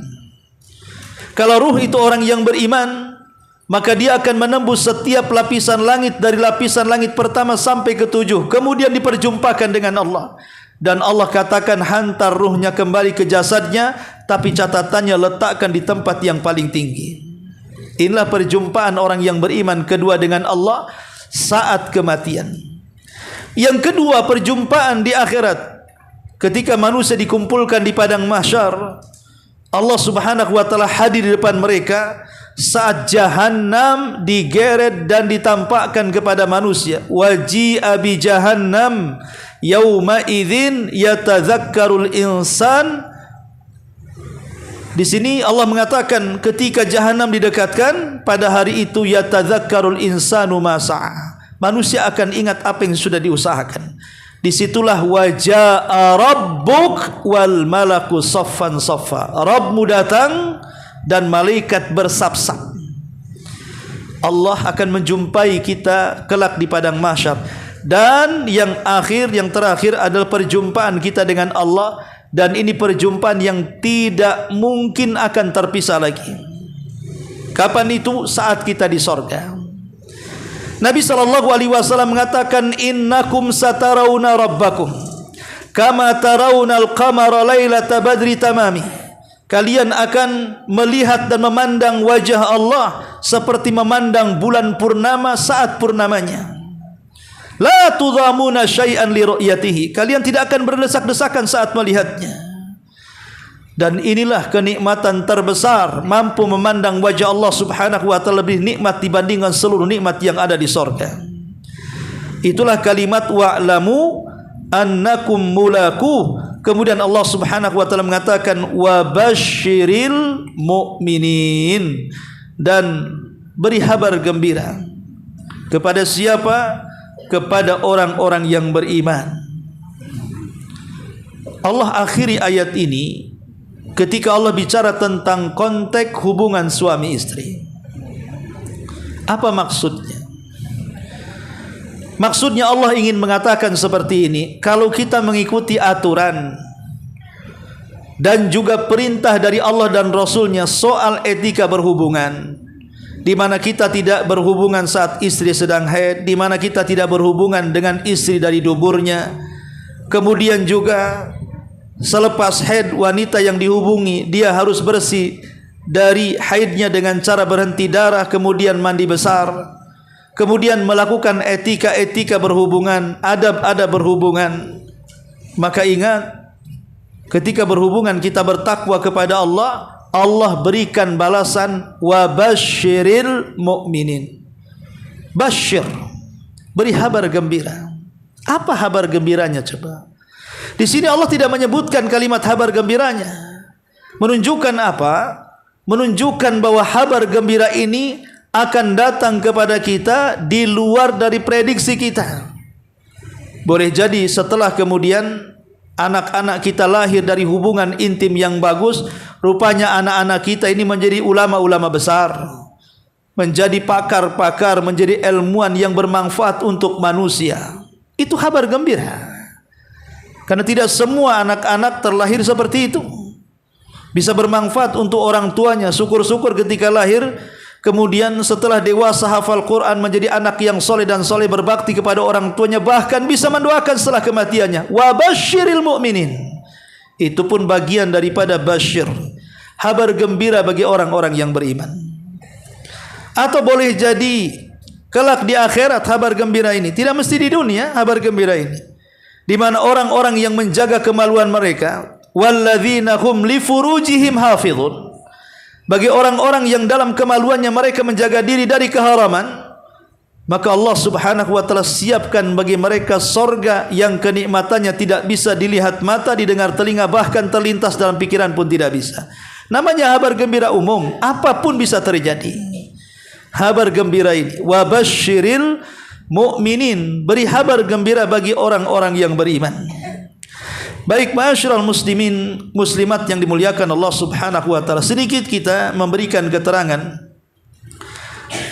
Kalau ruh itu orang yang beriman, maka dia akan menembus setiap lapisan langit, dari lapisan langit pertama sampai ke-7, kemudian diperjumpakan dengan Allah. Dan Allah katakan, hantar ruhnya kembali ke jasadnya, tapi catatannya letakkan di tempat yang paling tinggi. Inilah perjumpaan orang yang beriman kedua dengan Allah saat kematian. Yang kedua, perjumpaan di akhirat. Ketika manusia dikumpulkan di padang mahsyar, Allah Subhanahu wa taala hadir di depan mereka saat Jahannam digeret dan ditampakkan kepada manusia. Waji'a bi jahannam yauma idzin yatadzakkarul insan. Di sini Allah mengatakan ketika Jahannam didekatkan, pada hari itu yatadzakkarul insanu ma sa'a. Manusia akan ingat apa yang sudah diusahakan. Disitulah waja'a rabbuk wal malaku saffan saffa. Rabbmu datang dan malaikat bersab-sab. Allah akan menjumpai kita kelak di padang mahsyar. Dan yang akhir, yang terakhir adalah perjumpaan kita dengan Allah. Dan ini perjumpaan yang tidak mungkin akan terpisah lagi. Kapan itu? Saat kita di sorga. Nabi SAW mengatakan, innakum satarawna rabbakum kama tarawna al-qamara lailata badri tamami. Kalian akan melihat dan memandang wajah Allah seperti memandang bulan purnama saat purnamanya. La tudhamuna syai'an li ru'yatihi. Kalian tidak akan berdesak-desakan saat melihatnya. Dan inilah kenikmatan terbesar, mampu memandang wajah Allah Subhanahu wa taala, lebih nikmat dibandingkan seluruh nikmat yang ada di sorga. Itulah kalimat wa'lamu annakum mulaku. Kemudian Allah Subhanahu wa taala mengatakan wa basyiril mu'minin, dan beri kabar gembira kepada siapa? Kepada orang-orang yang beriman. Allah akhiri ayat ini ketika Allah bicara tentang konteks hubungan suami istri. Apa maksudnya? Maksudnya Allah ingin mengatakan seperti ini, kalau kita mengikuti aturan dan juga perintah dari Allah dan Rasulnya soal etika berhubungan, di mana kita tidak berhubungan saat istri sedang haid, di mana kita tidak berhubungan dengan istri dari duburnya, kemudian juga selepas haid wanita yang dihubungi dia harus bersih dari haidnya dengan cara berhenti darah, kemudian mandi besar, kemudian melakukan etika-etika berhubungan, adab-adab berhubungan. Maka ingat, ketika berhubungan kita bertakwa kepada Allah, Allah berikan balasan wa basyiril mu'minin. Basyir, beri kabar gembira. Apa kabar gembiranya coba? Di sini Allah tidak menyebutkan kalimat kabar gembiranya. Menunjukkan apa? Menunjukkan bahwa kabar gembira ini akan datang kepada kita di luar dari prediksi kita. Boleh jadi setelah kemudian anak-anak kita lahir dari hubungan intim yang bagus, rupanya anak-anak kita ini menjadi ulama-ulama besar, menjadi pakar-pakar, menjadi ilmuwan yang bermanfaat untuk manusia. Itu kabar gembira. Karena tidak semua anak-anak terlahir seperti itu. Bisa bermanfaat untuk orang tuanya. Syukur-syukur ketika lahir, kemudian setelah dewasa hafal Quran, menjadi anak yang soleh dan soleh, berbakti kepada orang tuanya, bahkan bisa mendoakan setelah kematiannya. Wa basyiril mu'minin. Itu pun bagian daripada basyir, kabar gembira bagi orang-orang yang beriman. Atau boleh jadi kelak di akhirat kabar gembira ini, tidak mesti di dunia kabar gembira ini, di mana orang-orang yang menjaga kemaluan mereka, walladzina hum li furujihim hafizun, bagi orang-orang yang dalam kemaluannya mereka menjaga diri dari keharaman, maka Allah Subhanahu wa taala siapkan bagi mereka sorga yang kenikmatannya tidak bisa dilihat mata, didengar telinga, bahkan terlintas dalam pikiran pun tidak bisa. Namanya kabar gembira umum, apapun bisa terjadi. Kabar gembira ini, wa basyiril mu'minin, beri kabar gembira bagi orang-orang yang beriman. Baik ma'asyiral muslimin muslimat yang dimuliakan Allah Subhanahu wa taala, sedikit kita memberikan keterangan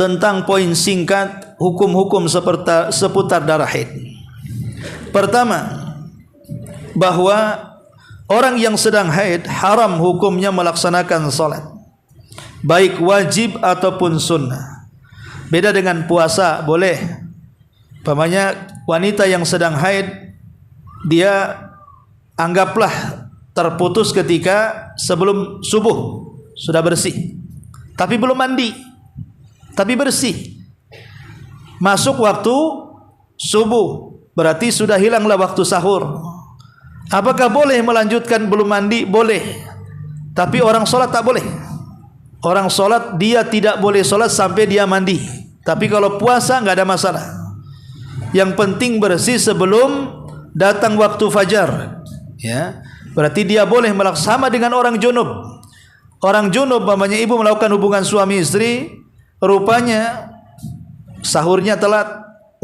tentang poin singkat hukum-hukum seputar darah haid. Pertama, bahwa orang yang sedang haid haram hukumnya melaksanakan salat, baik wajib ataupun sunnah. Beda dengan puasa, boleh. Umpamanya wanita yang sedang haid, dia anggaplah terputus ketika sebelum subuh, sudah bersih, tapi belum mandi, tapi bersih. Masuk waktu subuh, berarti sudah hilanglah waktu sahur. Apakah boleh melanjutkan belum mandi? Boleh. Tapi orang solat tak boleh. Orang solat dia tidak boleh solat sampai dia mandi. Tapi kalau puasa enggak ada masalah. Yang penting bersih sebelum datang waktu fajar. Ya, berarti dia boleh melaksanakan dengan orang junub. Orang junub, mamanya ibu melakukan hubungan suami istri, rupanya sahurnya telat,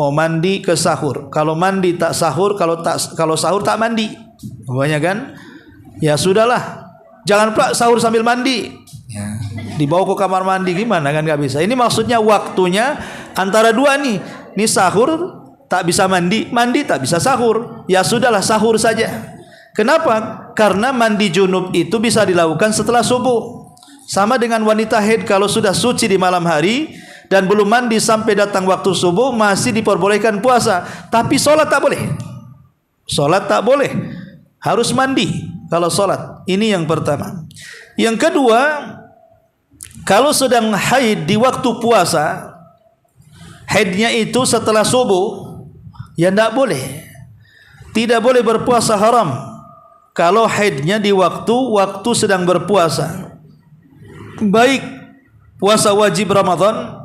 mau mandi ke sahur. Kalau mandi tak sahur, kalau sahur tak mandi. Mamanya kan? Ya sudahlah. Jangan pula sahur sambil mandi. Ya, dibawa ke kamar mandi gimana kan, enggak bisa. Ini maksudnya waktunya antara dua nih. Ini sahur tak bisa mandi, mandi tak bisa sahur. Ya sudahlah sahur saja. Kenapa? Karena mandi junub itu bisa dilakukan setelah subuh. Sama dengan wanita haid, kalau sudah suci di malam hari dan belum mandi sampai datang waktu subuh, masih diperbolehkan puasa. Tapi solat tak boleh. Solat tak boleh. Harus mandi kalau solat. Ini yang pertama. Yang kedua, kalau sedang haid di waktu puasa, haidnya itu setelah subuh, ya tidak boleh. Tidak boleh berpuasa, haram. Kalau haidnya di waktu sedang berpuasa, baik puasa wajib Ramadan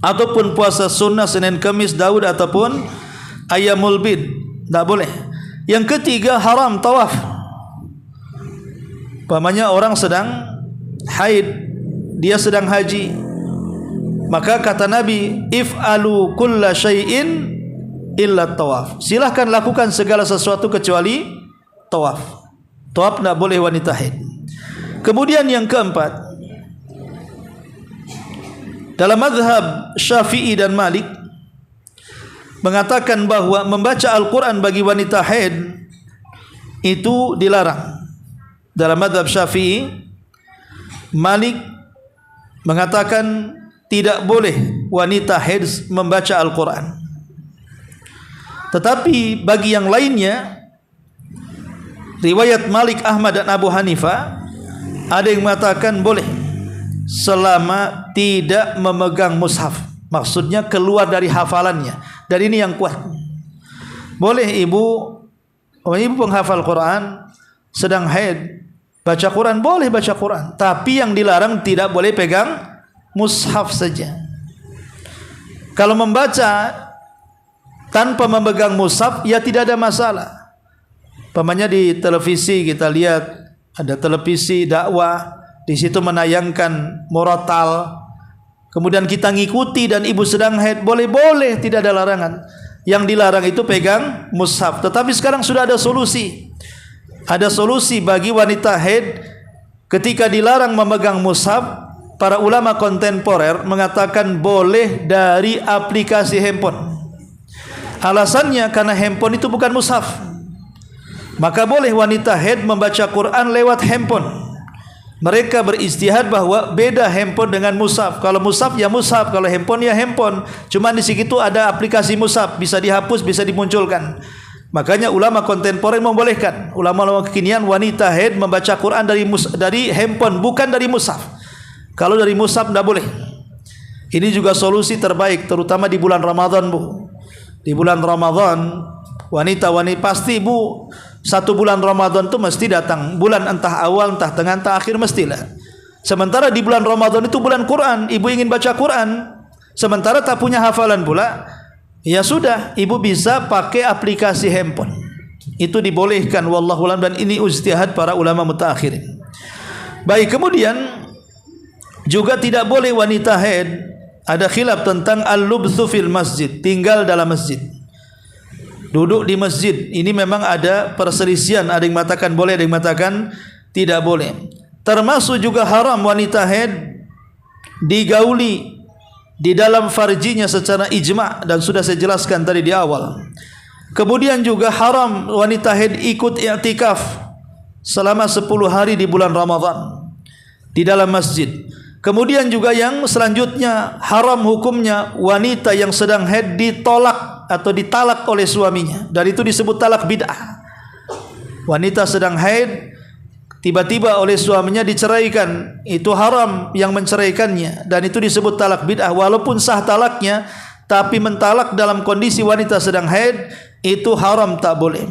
ataupun puasa sunnah Senin Kamis Daud ataupun Ayyamul Bid, tidak boleh. Yang ketiga, haram tawaf. Umpamanya orang sedang haid, dia sedang haji, maka kata Nabi, if'alu kulla syai'in illa tawaf. Silahkan lakukan segala sesuatu kecuali tawaf. Tawaf tidak boleh wanita haid. Kemudian yang keempat, dalam mazhab Syafi'i dan Malik mengatakan bahwa membaca Al-Quran bagi wanita haid itu dilarang. Dalam mazhab Syafi'i, Malik mengatakan tidak boleh wanita haid membaca Al-Quran. Tetapi bagi yang lainnya, riwayat Malik, Ahmad dan Abu Hanifah, ada yang mengatakan boleh selama tidak memegang mushaf. Maksudnya keluar dari hafalannya. Dan ini yang kuat. Boleh ibu penghafal Quran sedang haid baca Quran, boleh baca Quran. Tapi yang dilarang tidak boleh pegang mushaf saja. Kalau membaca tanpa memegang mushaf, ya tidak ada masalah. Pamannya di televisi kita lihat ada televisi dakwah, di situ menayangkan murattal, kemudian kita ngikuti dan ibu sedang haid, boleh-boleh, tidak ada larangan. Yang dilarang itu pegang mushaf. Tetapi sekarang sudah ada solusi. Ada solusi bagi wanita haid ketika dilarang memegang mushaf. Para ulama kontemporer mengatakan boleh dari aplikasi handphone. Alasannya karena handphone itu bukan mushaf. Maka boleh wanita haid membaca Quran lewat handphone. Mereka beristihad bahwa beda handphone dengan mushaf. Kalau mushaf ya mushaf, kalau handphone ya handphone. Cuma di situ ada aplikasi mushaf, bisa dihapus, bisa dimunculkan. Makanya ulama kontemporer membolehkan. Ulama-ulama kekinian wanita haid membaca Quran dari handphone, bukan dari mushaf. Kalau dari mushaf tidak boleh. Ini juga solusi terbaik, terutama di bulan Ramadan, Bu. Di bulan Ramadan, wanita-wanita pasti, Bu, satu bulan Ramadan itu mesti datang. Bulan entah awal, entah tengah, entah akhir, mestilah. Sementara di bulan Ramadan itu bulan Quran, ibu ingin baca Quran, sementara tak punya hafalan pula, ya sudah, ibu bisa pakai aplikasi handphone. Itu dibolehkan, wallahu a'lam, dan ini ijtihad para ulama mutaakhirin. Baik, kemudian juga tidak boleh wanita haid, ada khilaf tentang al-lubthu fil masjid, tinggal dalam masjid. Duduk di masjid, ini memang ada perselisihan, ada yang mengatakan boleh, ada yang mengatakan tidak boleh. Termasuk juga haram wanita haid digauli di dalam farjinya secara ijma', dan sudah saya jelaskan tadi di awal. Kemudian juga haram wanita haid ikut i'tikaf selama 10 hari di bulan Ramadan di dalam masjid. Kemudian juga yang selanjutnya haram hukumnya wanita yang sedang haid ditolak atau ditalak oleh suaminya, dan itu disebut talak bid'ah. Wanita sedang haid tiba-tiba oleh suaminya diceraikan, itu haram yang menceraikannya, dan itu disebut talak bid'ah. Walaupun sah talaknya, tapi mentalak dalam kondisi wanita sedang haid itu haram, tak boleh.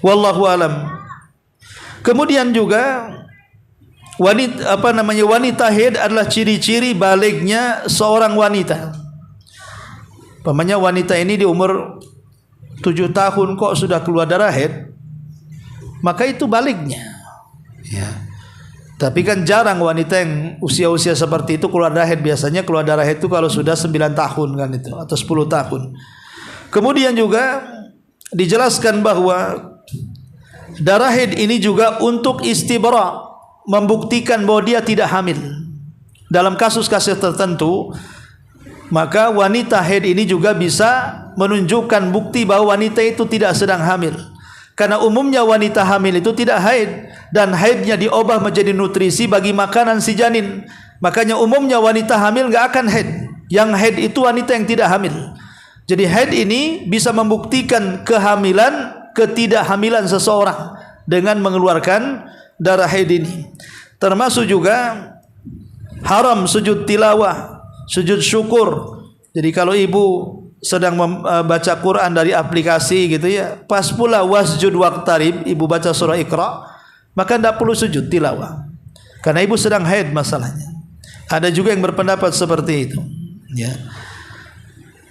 Wallahu alam. Kemudian juga wanita haid adalah ciri-ciri balignya seorang wanita. Pamannya wanita ini di umur 7 tahun kok sudah keluar darah haid, maka itu balignya. Ya. Tapi kan jarang wanita yang usia-usia seperti itu keluar darah haid. Biasanya keluar darah haid itu kalau sudah 9 tahun kan itu, atau 10 tahun. Kemudian juga dijelaskan bahwa darah haid ini juga untuk istibra, membuktikan bahwa dia tidak hamil. Dalam kasus-kasus tertentu, maka wanita haid ini juga bisa menunjukkan bukti bahwa wanita itu tidak sedang hamil. Karena umumnya wanita hamil itu tidak haid, dan haidnya diubah menjadi nutrisi bagi makanan si janin. Makanya umumnya wanita hamil enggak akan haid. Yang haid itu wanita yang tidak hamil. Jadi haid ini bisa membuktikan kehamilan, ketidakhamilan seseorang dengan mengeluarkan darah haid ini. Termasuk juga haram sujud tilawah, sujud syukur. Jadi kalau ibu sedang membaca Quran dari aplikasi gitu ya, pas pula wasjud waqtarib, ibu baca surah Iqra, maka tidak perlu sujud tilawah, karena ibu sedang haid masalahnya. Ada juga yang berpendapat seperti itu, ya.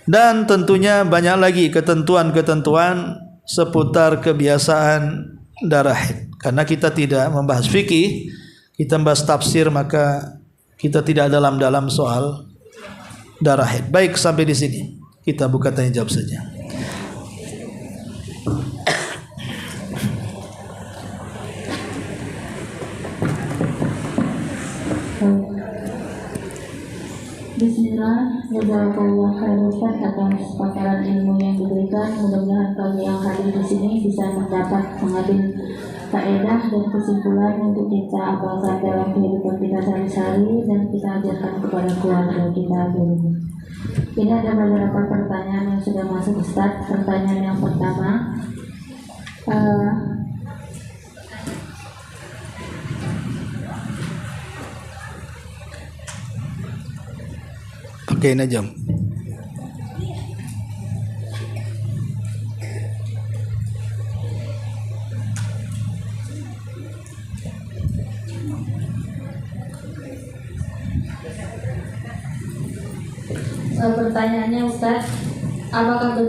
Dan tentunya banyak lagi ketentuan-ketentuan seputar kebiasaan darah haid. Karena kita tidak membahas fikih, kita membahas tafsir, maka kita tidak dalam soal darah haid. Baik, sampai di sini kita buka tanya jawab saja. Bismillah, jazakallahu khairan atas paparan ilmu yang diberikan. Mudah-mudahan kami yang hadir di sini bisa mendapat mengambil faedah dan kesimpulan untuk kita amalkan dalam kehidupan kita sehari-hari dan kita ajarkan kepada keluarga kita di rumah. Ini ada beberapa pertanyaan yang sudah masuk, Ustaz. Pertanyaan yang pertama, Oke, Najam. pertanyaannya Ustaz, Apakah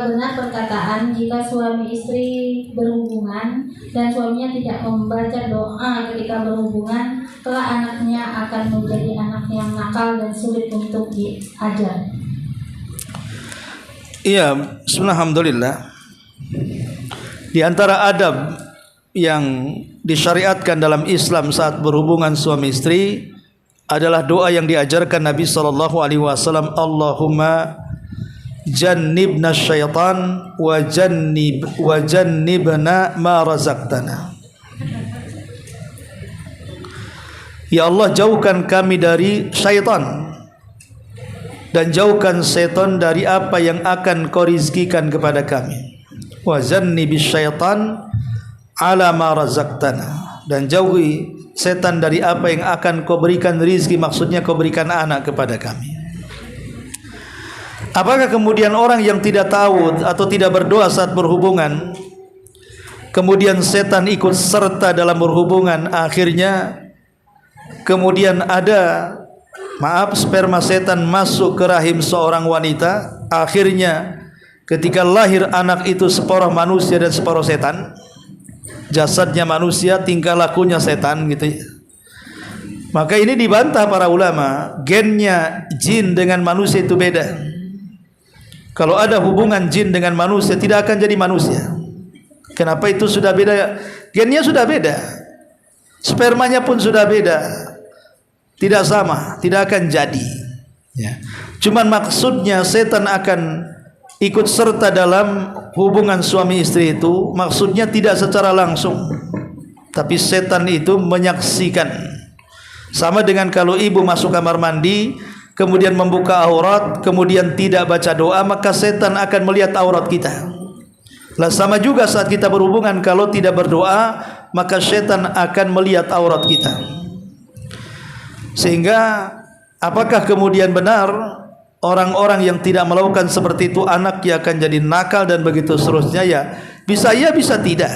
benar perkataan jika suami istri berhubungan dan suaminya tidak membaca doa ketika berhubungan, kelak anaknya akan menjadi anak yang nakal dan sulit untuk diajar? Iya, alhamdulillah. Di antara adab yang disyariatkan dalam Islam saat berhubungan suami istri adalah doa yang diajarkan Nabi sallallahu alaihi wasallam, Allahumma jannibna syaitan wa jannibna ma razaqtana. Ya Allah, jauhkan kami dari syaitan dan jauhkan setan dari apa yang akan kau rizkikan kepada kami. Wa jannibis syaitan ala ma razaqtana, dan jauhi setan dari apa yang akan kau berikan rizki, maksudnya kau berikan anak kepada kami. Apakah kemudian orang yang tidak tahu atau tidak berdoa saat berhubungan, kemudian setan ikut serta dalam berhubungan, akhirnya kemudian ada sperma setan masuk ke rahim seorang wanita, akhirnya ketika lahir anak itu separuh manusia dan separuh setan, jasadnya manusia, tingkah lakunya setan gitu ya. Maka ini dibantah para ulama, gennya jin dengan manusia itu beda. Kalau ada hubungan jin dengan manusia, tidak akan jadi manusia. Kenapa? Itu sudah beda, gennya sudah beda, spermanya pun sudah beda, tidak sama, tidak akan jadi ya. Cuman maksudnya setan akan ikut serta dalam hubungan suami istri itu, maksudnya tidak secara langsung, tapi setan itu menyaksikan. Sama dengan kalau ibu masuk kamar mandi, kemudian membuka aurat, kemudian tidak baca doa, maka setan akan melihat aurat kita. Lah sama juga saat kita berhubungan, kalau tidak berdoa, maka setan akan melihat aurat kita. Sehingga apakah kemudian benar orang-orang yang tidak melakukan seperti itu anaknya akan jadi nakal dan begitu seterusnya? Ya, bisa tidak.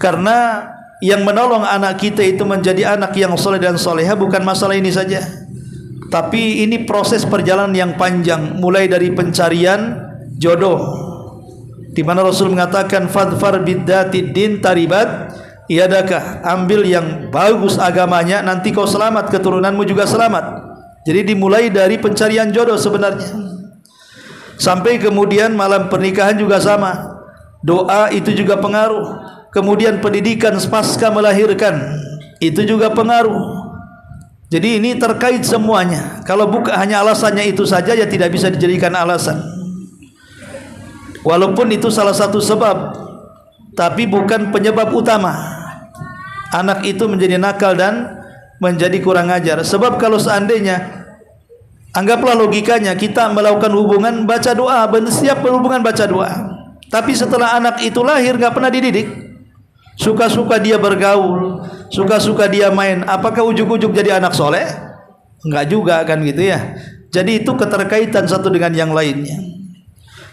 Karena yang menolong anak kita itu menjadi anak yang soleh dan soleha bukan masalah ini saja, tapi ini proses perjalanan yang panjang, mulai dari pencarian jodoh, di mana Rasul mengatakan fadfar bidzatid din taribat yadaka, ambil yang bagus agamanya, nanti kau selamat, keturunanmu juga selamat. Jadi dimulai dari pencarian jodoh sebenarnya, sampai kemudian malam pernikahan juga sama. Doa itu juga pengaruh. Kemudian pendidikan pasca melahirkan itu juga pengaruh. Jadi ini terkait semuanya. Kalau bukan hanya alasannya itu saja, ya tidak bisa dijadikan alasan. Walaupun itu salah satu sebab, tapi bukan penyebab utama anak itu menjadi nakal dan menjadi kurang ajar. Sebab kalau seandainya, anggaplah logikanya, kita melakukan hubungan baca doa, setiap berhubungan baca doa, tapi setelah anak itu lahir nggak pernah dididik, suka-suka dia bergaul, suka-suka dia main, apakah ujuk-ujuk jadi anak soleh? Enggak juga kan gitu ya. Jadi itu keterkaitan satu dengan yang lainnya.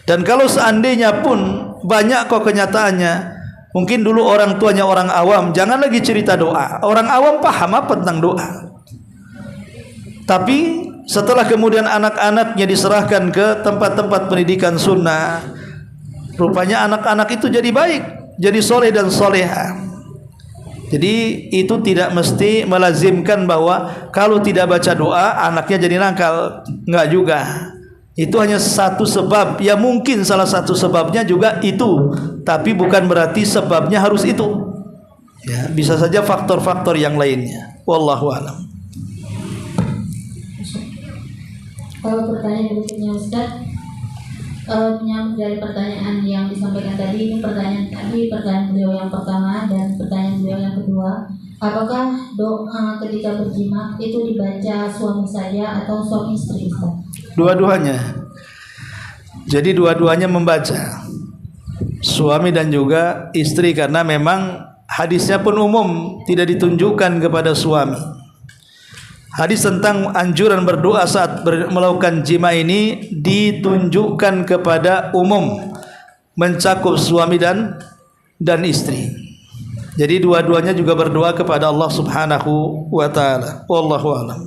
Dan kalau seandainya pun banyak kok kenyataannya, mungkin dulu orang tuanya orang awam, jangan lagi cerita doa, orang awam paham apa tentang doa. Tapi setelah kemudian anak-anaknya diserahkan ke tempat-tempat pendidikan sunnah, rupanya anak-anak itu jadi baik, jadi soleh dan soleha. Jadi itu tidak mesti melazimkan bahwa kalau tidak baca doa anaknya jadi nakal, enggak juga. Itu hanya satu sebab, ya mungkin salah satu sebabnya juga itu, tapi bukan berarti sebabnya harus itu. Ya, bisa saja faktor-faktor yang lainnya. Wallahu a'lam. Kalau pertanyaan berikutnya Ustaz, menyambung dari pertanyaan yang disampaikan tadi, ini pertanyaan beliau yang pertama dan pertanyaan beliau yang kedua, apakah doa ketika berjima itu dibaca suami saya atau suami istri Ustaz? Dua-duanya. Jadi dua-duanya membaca, suami dan juga istri, karena memang hadisnya pun umum, tidak ditunjukkan kepada suami. Hadis tentang anjuran berdoa saat melakukan jima ini ditunjukkan kepada umum, mencakup suami dan istri. Jadi dua-duanya juga berdoa kepada Allah Subhanahu wa taala. Wallahu a'lam.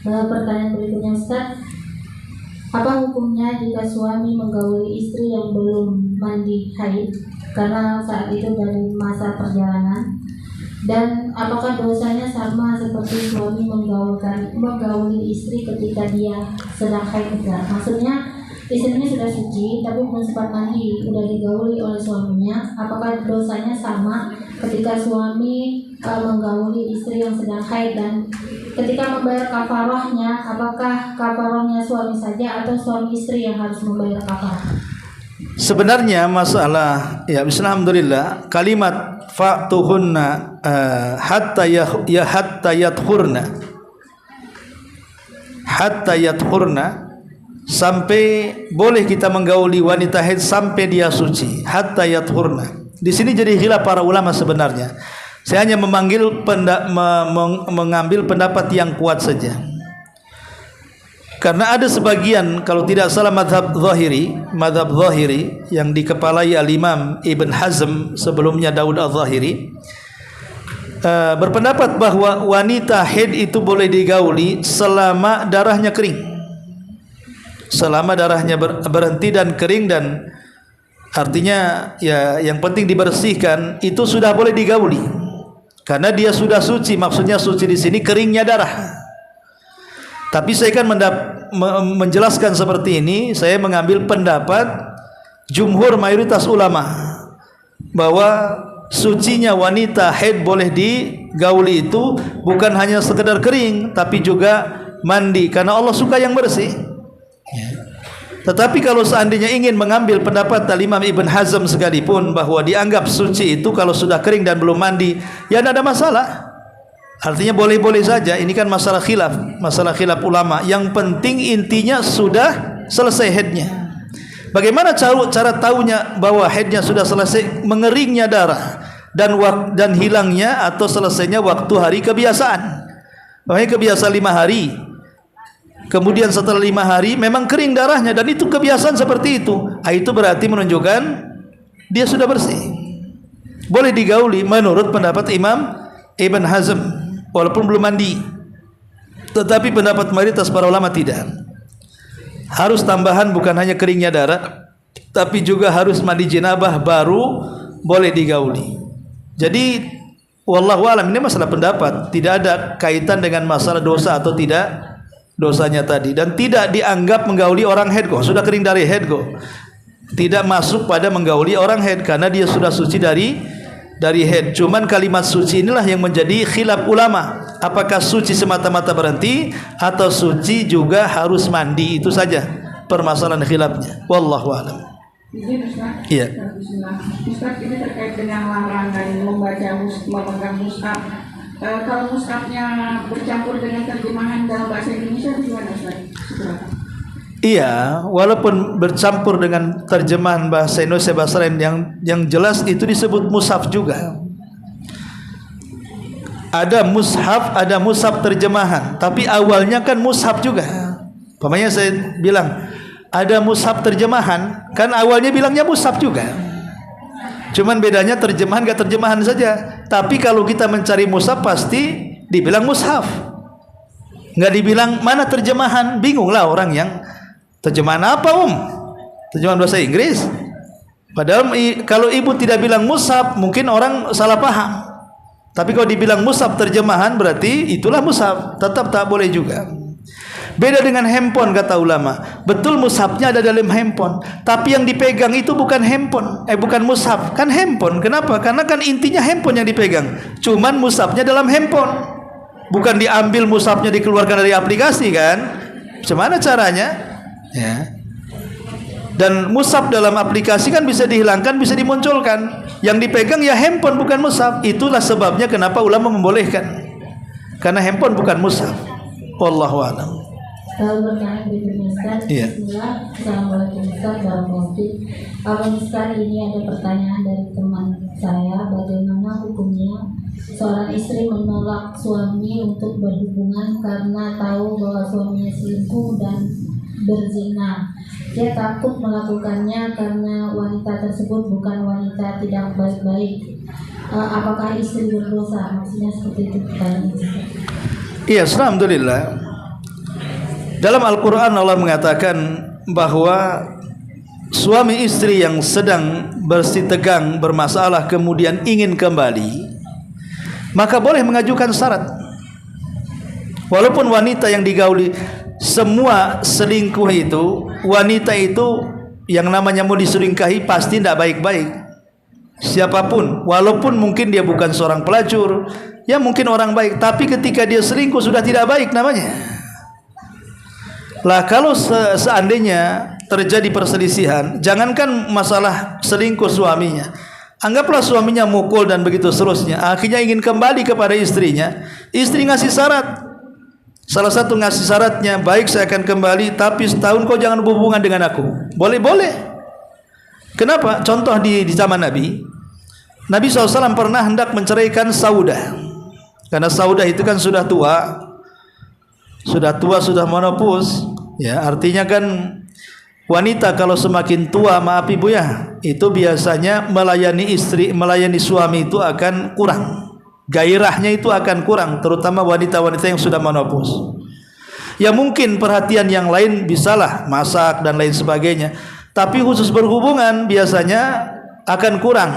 Pertanyaan berikutnya Ustaz, apa hukumnya jika suami menggauli istri yang belum mandi haid karena saat itu dari masa perjalanan, dan apakah dosanya sama seperti suami menggauli istri ketika dia sedang haid juga? Maksudnya istrinya sudah suci tapi belum sempat mandi, sudah digauli oleh suaminya, apakah dosanya sama ketika suami menggauli istri yang sedang haid, dan ketika membayar kafarahnya apakah kafarahnya suami saja atau suami istri yang harus membayar kafarah? Sebenarnya masalah alhamdulillah kalimat fa'tuhunna hatta yathurna sampai boleh kita menggauli wanita haid sampai dia suci, hatta yathurna. Di sini jadi khilaf para ulama sebenarnya. Saya hanya mengambil pendapat yang kuat saja. Karena ada sebagian, kalau tidak salah madhab zahiri yang dikepalai al-Imam Ibn Hazm, sebelumnya Daud al-Zahiri, berpendapat bahwa wanita haid itu boleh digauli selama darahnya kering. Selama darahnya berhenti dan kering, dan artinya ya yang penting dibersihkan, itu sudah boleh digauli. Karena dia sudah suci, maksudnya suci di sini keringnya darah. Tapi saya kan menjelaskan seperti ini, saya mengambil pendapat jumhur mayoritas ulama bahwa sucinya wanita haid boleh digauli itu bukan hanya sekedar kering, tapi juga mandi, karena Allah suka yang bersih. Tetapi kalau seandainya ingin mengambil pendapat Imam Ibn Hazm sekalipun bahwa dianggap suci itu kalau sudah kering dan belum mandi, ya tidak ada masalah. Artinya boleh-boleh saja. Ini kan masalah khilaf ulama. Yang penting intinya sudah selesai haidnya. Bagaimana cara tahunya bahwa haidnya sudah selesai? Mengeringnya darah dan hilangnya atau selesainya waktu hari kebiasaan. Makanya kebiasaan 5 hari. Kemudian setelah 5 hari memang kering darahnya, dan itu kebiasaan seperti itu. Itu berarti menunjukkan dia sudah bersih. Boleh digauli menurut pendapat Imam Ibn Hazm walaupun belum mandi. Tetapi pendapat mayoritas para ulama tidak. Harus tambahan bukan hanya keringnya darah, tapi juga harus mandi jenabah baru boleh digauli. Jadi wallahu alam, ini masalah pendapat, tidak ada kaitan dengan masalah dosa atau tidak dosanya tadi, dan tidak dianggap menggauli orang haid kok, sudah kering dari haid kok. Tidak masuk pada menggauli orang haid karena dia sudah suci dari haid. Cuman kalimat suci inilah yang menjadi khilaf ulama. Apakah suci semata-mata berhenti atau suci juga harus mandi? Itu saja permasalahan khilafnya. Wallahu a'lam. Iya. Ustaz, ini terkait dengan larangan memegang mushaf. Kalau mushafnya bercampur dengan terjemahan dalam bahasa Indonesia, gimana Ustaz? Iya, walaupun bercampur dengan terjemahan bahasa Indonesia, bahasa lain yang jelas itu disebut mushaf juga. Ada mushaf terjemahan, tapi awalnya kan mushaf juga. Pamannya saya bilang ada mushaf terjemahan, kan awalnya bilangnya mushaf juga. Cuman bedanya terjemahan gak terjemahan saja. Tapi kalau kita mencari mushaf pasti dibilang mushaf, nggak dibilang mana terjemahan. Bingunglah orang yang terjemahan apa terjemahan bahasa Inggris. Padahal kalau ibu tidak bilang mushaf mungkin orang salah paham. Tapi kalau dibilang mushaf terjemahan berarti itulah mushaf, tetap tak boleh juga. Beda dengan handphone kata ulama. Betul mushafnya ada dalam handphone, tapi yang dipegang itu bukan handphone, bukan mushaf, kan handphone. Kenapa? Karena kan intinya handphone yang dipegang. Cuman mushafnya dalam handphone. Bukan diambil mushafnya dikeluarkan dari aplikasi kan? Bagaimana caranya? Ya. Dan mushaf dalam aplikasi kan bisa dihilangkan, bisa dimunculkan. Yang dipegang ya handphone bukan mushaf. Itulah sebabnya kenapa ulama membolehkan. Karena handphone bukan mushaf. Wallahu a'lam. Kalau bertanya berikutnya Ustaz, Bismillah, Assalamualaikum Ustaz, Warahmatullahi Ustaz, ini ada pertanyaan dari teman saya, bagaimana hukumnya seorang istri menolak suami untuk berhubungan karena tahu bahwa suaminya selingkuh dan berzina. Dia takut melakukannya karena wanita tersebut bukan wanita tidak baik-baik. Apakah istri berdosa? Maksudnya seperti itu pertanyaannya. Iya, alhamdulillah. Dalam Al-Quran Allah mengatakan bahwa suami istri yang sedang bersitegang bermasalah kemudian ingin kembali, maka boleh mengajukan syarat. Walaupun wanita yang digauli, semua selingkuh itu, wanita itu yang namanya mau diselingkahi pasti tidak baik-baik. Siapapun, walaupun mungkin dia bukan seorang pelacur, ya mungkin orang baik, tapi ketika dia selingkuh sudah tidak baik namanya. Lah kalau seandainya terjadi perselisihan, jangankan masalah selingkuh suaminya, anggaplah suaminya mukul dan begitu seterusnya, akhirnya ingin kembali kepada istrinya, istri ngasih syarat. Salah satu ngasih syaratnya, baik saya akan kembali, tapi setahun kau jangan berhubungan dengan aku. Boleh-boleh. Kenapa? Contoh di zaman Nabi SAW pernah hendak menceraikan Saudah, karena Saudah itu kan sudah tua, sudah menopause. Ya, artinya kan wanita kalau semakin tua, maaf ibu ya, itu biasanya melayani suami itu akan kurang. Gairahnya itu akan kurang, terutama wanita-wanita yang sudah menopause. Ya mungkin perhatian yang lain bisalah masak dan lain sebagainya, tapi khusus berhubungan biasanya akan kurang.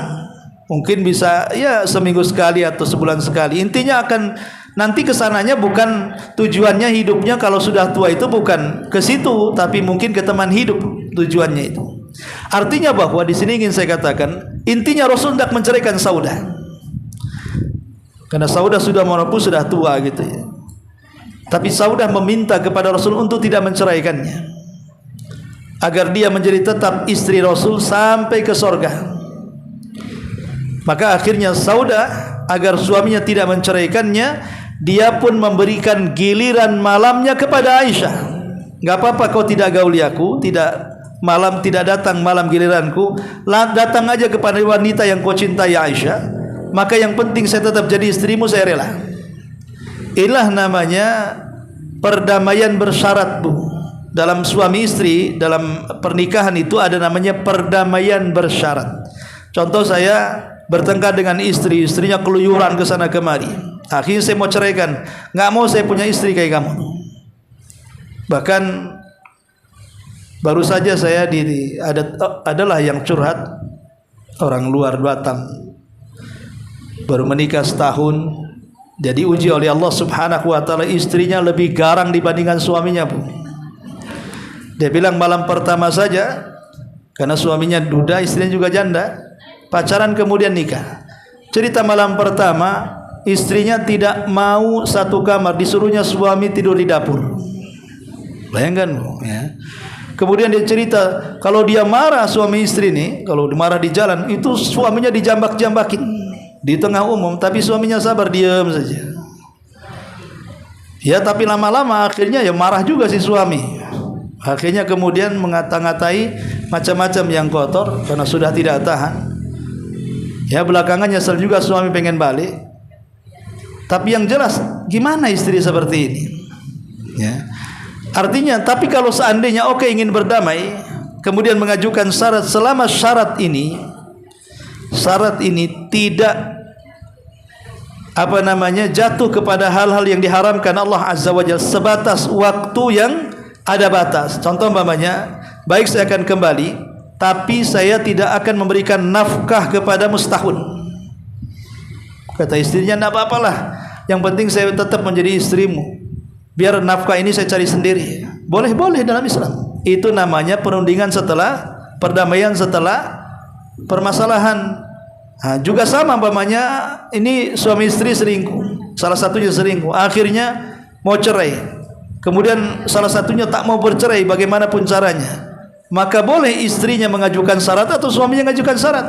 Mungkin bisa ya seminggu sekali atau sebulan sekali. Intinya akan nanti kesananya bukan tujuannya hidupnya kalau sudah tua itu bukan ke situ, tapi mungkin ke teman hidup tujuannya itu. Artinya bahwa di sini ingin saya katakan, intinya Rasul hendak menceraikan Saudah, karena Saudah sudah menopause, sudah tua gitu ya. Tapi Saudah meminta kepada Rasul untuk tidak menceraikannya, agar dia menjadi tetap istri Rasul sampai ke sorga. Maka akhirnya Saudah, agar suaminya tidak menceraikannya, dia pun memberikan giliran malamnya kepada Aisyah. Enggak apa-apa kau tidak gauli aku, tidak datang malam giliranku, datang aja kepada wanita yang kau cintai Aisyah. Maka yang penting saya tetap jadi istrimu, saya rela. Inilah namanya perdamaian bersyarat, Bu. Dalam suami istri, dalam pernikahan itu ada namanya perdamaian bersyarat. Contoh, saya bertengkar dengan istri, istrinya keluyuran ke sana kemari, akhirnya saya mau ceraikan, nggak mau saya punya istri kayak kamu. Bahkan baru saja saya adalah yang curhat, orang luar Batam, baru menikah setahun, jadi uji oleh Allah Subhanahu wa taala, istrinya lebih garang dibandingkan suaminya, Bu. Dia bilang malam pertama saja, karena suaminya duda, istrinya juga janda, pacaran kemudian nikah. Cerita malam pertama, istrinya tidak mau satu kamar, disuruhnya suami tidur di dapur. Bayangkan ya. Kemudian dia cerita, kalau dia marah suami istri ini, kalau marah di jalan, itu suaminya dijambak-jambakin di tengah umum, tapi suaminya sabar, diam saja. Ya, tapi lama-lama akhirnya ya marah juga si suami. Akhirnya kemudian mengata-ngatai macam-macam yang kotor karena sudah tidak tahan. Ya, belakangan nyesel juga suami pengen balik. Tapi yang jelas, gimana istri seperti ini? Ya. Artinya, tapi kalau seandainya ingin berdamai, kemudian mengajukan syarat, selama syarat ini tidak jatuh kepada hal-hal yang diharamkan Allah Azza wa Jalla, sebatas waktu yang ada batas. Contoh umpamanya, baik saya akan kembali, tapi saya tidak akan memberikan nafkah kepadamu setahun. Kata istrinya, tidak apa-apalah, yang penting saya tetap menjadi istrimu, biar nafkah ini saya cari sendiri. Boleh-boleh dalam Islam. Itu namanya perundingan setelah perdamaian, setelah permasalahan. Juga sama umpamanya, ini suami istri selingkuh, salah satunya selingkuh, akhirnya mau cerai, kemudian salah satunya tak mau bercerai bagaimanapun caranya, maka boleh istrinya mengajukan syarat atau suaminya mengajukan syarat.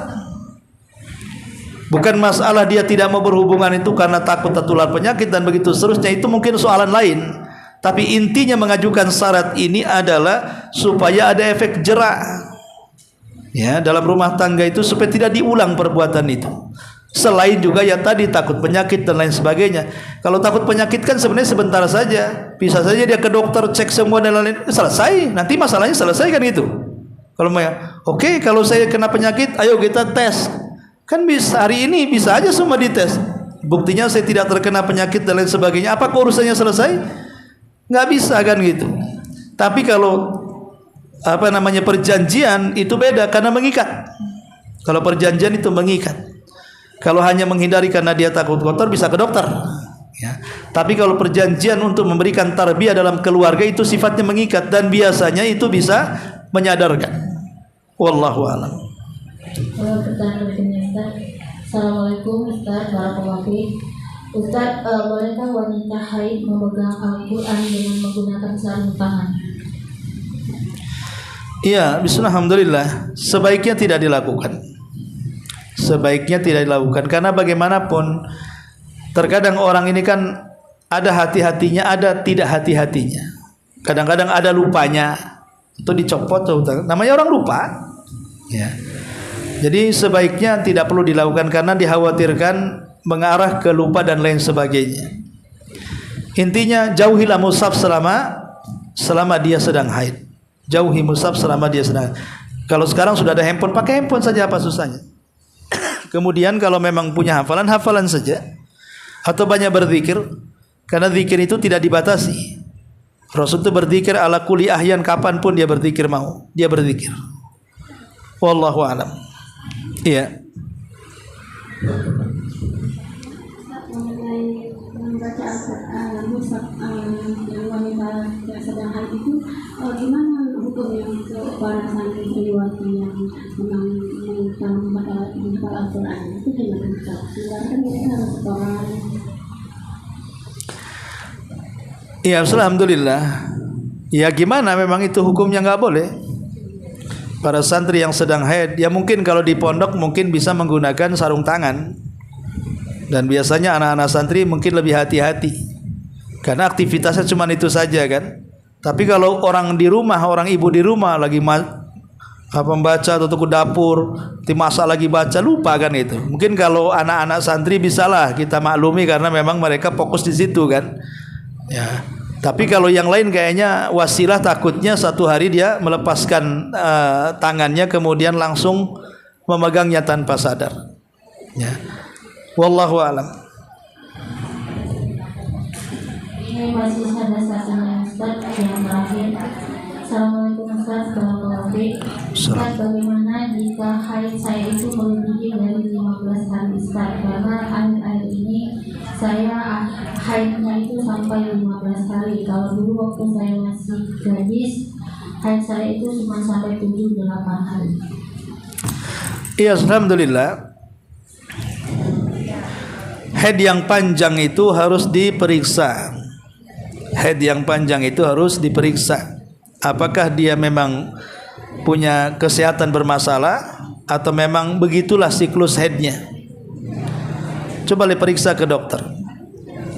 Bukan masalah dia tidak mau berhubungan itu karena takut tertular penyakit dan begitu seterusnya, itu mungkin soalan lain. Tapi intinya mengajukan syarat ini adalah supaya ada efek jerak, ya, dalam rumah tangga itu, supaya tidak diulang perbuatan itu. Selain juga ya tadi takut penyakit dan lain sebagainya. Kalau takut penyakit kan sebenarnya sebentar saja, bisa saja dia ke dokter, cek semua dan lain-lain, selesai, nanti masalahnya selesai kan itu. Kalau kalau saya kena penyakit, ayo kita tes, kan bisa hari ini bisa aja semua dites, buktinya saya tidak terkena penyakit dan lain sebagainya, apa urusannya selesai? Nggak bisa kan gitu. Tapi kalau perjanjian itu beda karena mengikat. Kalau perjanjian itu mengikat. Kalau hanya menghindari karena dia takut kotor bisa ke dokter. Ya. Tapi kalau perjanjian untuk memberikan tarbiyah dalam keluarga itu sifatnya mengikat dan biasanya itu bisa menyadarkan. Wallahu a'lam. Pertanyaan berikutnya Ustaz. Assalamualaikum Ustaz, barakallahu fiik. Ustaz, bolehkah wanita haid memegang Al-Quran dengan menggunakan sarung tangan? Iya, bismillahirrahmanirrahim. Sebaiknya tidak dilakukan. Sebaiknya tidak dilakukan karena bagaimanapun terkadang orang ini kan ada hati-hatinya, ada tidak hati-hatinya. Kadang-kadang ada lupanya, itu dicopot, namanya orang lupa. Ya. Jadi sebaiknya tidak perlu dilakukan karena dikhawatirkan mengarah ke lupa dan lain sebagainya. Intinya jauhilah mushaf selama dia sedang haid. Jauhi mushaf selama dia sedang. Kalau sekarang sudah ada handphone, pakai handphone saja, apa susahnya. Kemudian kalau memang punya hafalan saja. Atau banyak berzikir, karena zikir itu tidak dibatasi. Rasul itu berzikir ala kulli ahyan, kapanpun dia berzikir mau, dia berzikir. Wallahu a'lam. Iya. Mengenai membaca Al-Quran, mushaf yang wanita yang sedang haid itu, gimana hukumnya untuk para santriwati yang memang membaca Al-Quran itu gimana? Silakan mereka harus setoran. Iya, alhamdulillah. Ya gimana, memang itu hukumnya nggak boleh. Para santri yang sedang haid, ya mungkin kalau di pondok mungkin bisa menggunakan sarung tangan. Dan biasanya anak-anak santri mungkin lebih hati-hati karena aktivitasnya cuma itu saja kan. Tapi kalau orang di rumah, orang ibu di rumah lagi membaca atau ke dapur, masak lagi baca, lupa kan itu. Mungkin kalau anak-anak santri bisalah kita maklumi karena memang mereka fokus di situ kan. Ya. Tapi kalau yang lain kayaknya wasilah, takutnya satu hari dia melepaskan tangannya kemudian langsung memegangnya tanpa sadar. Ya. Wallahu a'lam. Ini masih ada satu Ustaz yang terakhir. Assalamualaikum Ustaz, barakallahu fiik. Ustaz, bagaimana jika haid saya itu melebihi dari 15 hari Ustaz? Karena akhir-akhir ini saya haidnya itu sampai 15 hari. Kalau dulu waktu saya masih gadis, haid saya itu cuma sampai 7-8 hari. Iya, alhamdulillah. Haid yang panjang itu harus diperiksa. Haid yang panjang itu harus diperiksa. Apakah dia memang punya kesehatan bermasalah atau memang begitulah siklus haidnya. Coba diperiksa ke dokter.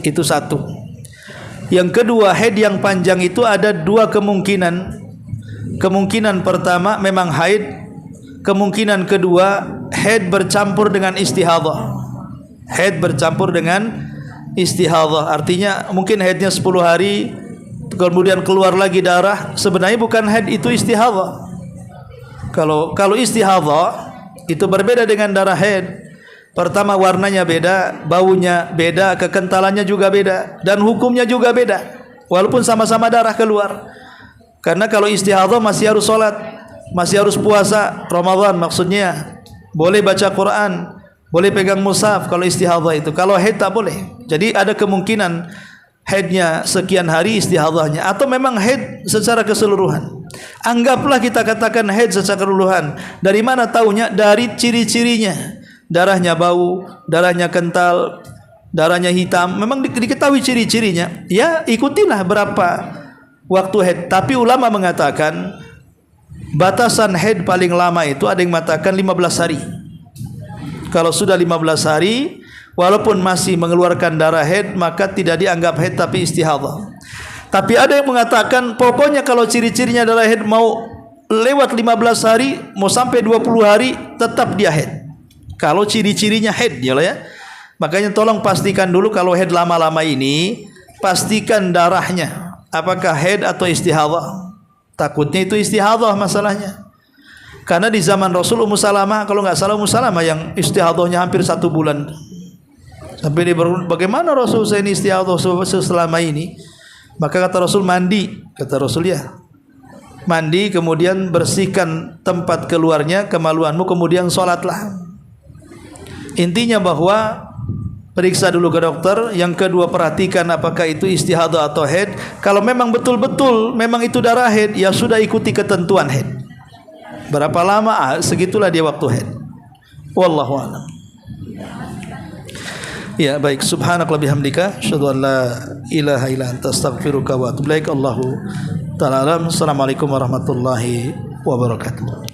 Itu satu. Yang kedua, haid yang panjang itu ada dua kemungkinan. Kemungkinan pertama memang haid. Kemungkinan kedua, haid bercampur dengan istihadhah. Haid bercampur dengan istihadhah, artinya mungkin haidnya 10 hari kemudian keluar lagi darah, sebenarnya bukan haid, itu istihadhah. Kalau istihadhah itu berbeda dengan darah haid. Pertama, warnanya beda, baunya beda, kekentalannya juga beda, dan hukumnya juga beda walaupun sama-sama darah keluar. Karena kalau istihadhah masih harus sholat, masih harus puasa Ramadan, maksudnya boleh baca Quran, boleh pegang mushaf kalau istihadhah itu. Kalau haid tak boleh. Jadi ada kemungkinan haidnya sekian hari istihadhahnya, atau memang haid secara keseluruhan. Anggaplah kita katakan haid secara keseluruhan. Dari mana taunya? Dari ciri-cirinya. Darahnya bau, darahnya kental, darahnya hitam. Memang diketahui ciri-cirinya. Ya ikutilah berapa waktu haid. Tapi ulama mengatakan batasan haid paling lama itu ada yang mengatakan 15 hari. Kalau sudah 15 hari walaupun masih mengeluarkan darah haid, maka tidak dianggap haid tapi istihadhah. Tapi ada yang mengatakan pokoknya kalau ciri-cirinya darah haid mau lewat 15 hari, mau sampai 20 hari tetap dia haid. Kalau ciri-cirinya haid ya. Makanya tolong pastikan dulu kalau haid lama-lama ini, pastikan darahnya apakah haid atau istihadhah. Takutnya itu istihadhah masalahnya. Karena di zaman Rasul Ummu Salamah, kalau nggak salah Ummu Salamah yang istihadhahnya hampir 1 bulan. Sampai dia bagaimana Rasul saya ini istihadhah selama ini? Maka kata Rasul, mandi. Kata Rasul, ya mandi, kemudian bersihkan tempat keluarnya kemaluanmu, kemudian sholatlah. Intinya bahwa periksa dulu ke dokter. Yang kedua, perhatikan apakah itu istihadah atau haid. Kalau memang betul-betul memang itu darah haid, ya sudah ikuti ketentuan haid. Berapa lama? Segitulah dia waktu haid. Wallahu a'lam. Ya, baik. Subhanakallahumma bihamdika asyhadu an la ilaha illa anta astaghfiruka wa atubu ilaik. Allahu ta'ala alam. Assalamualaikum warahmatullahi wabarakatuh.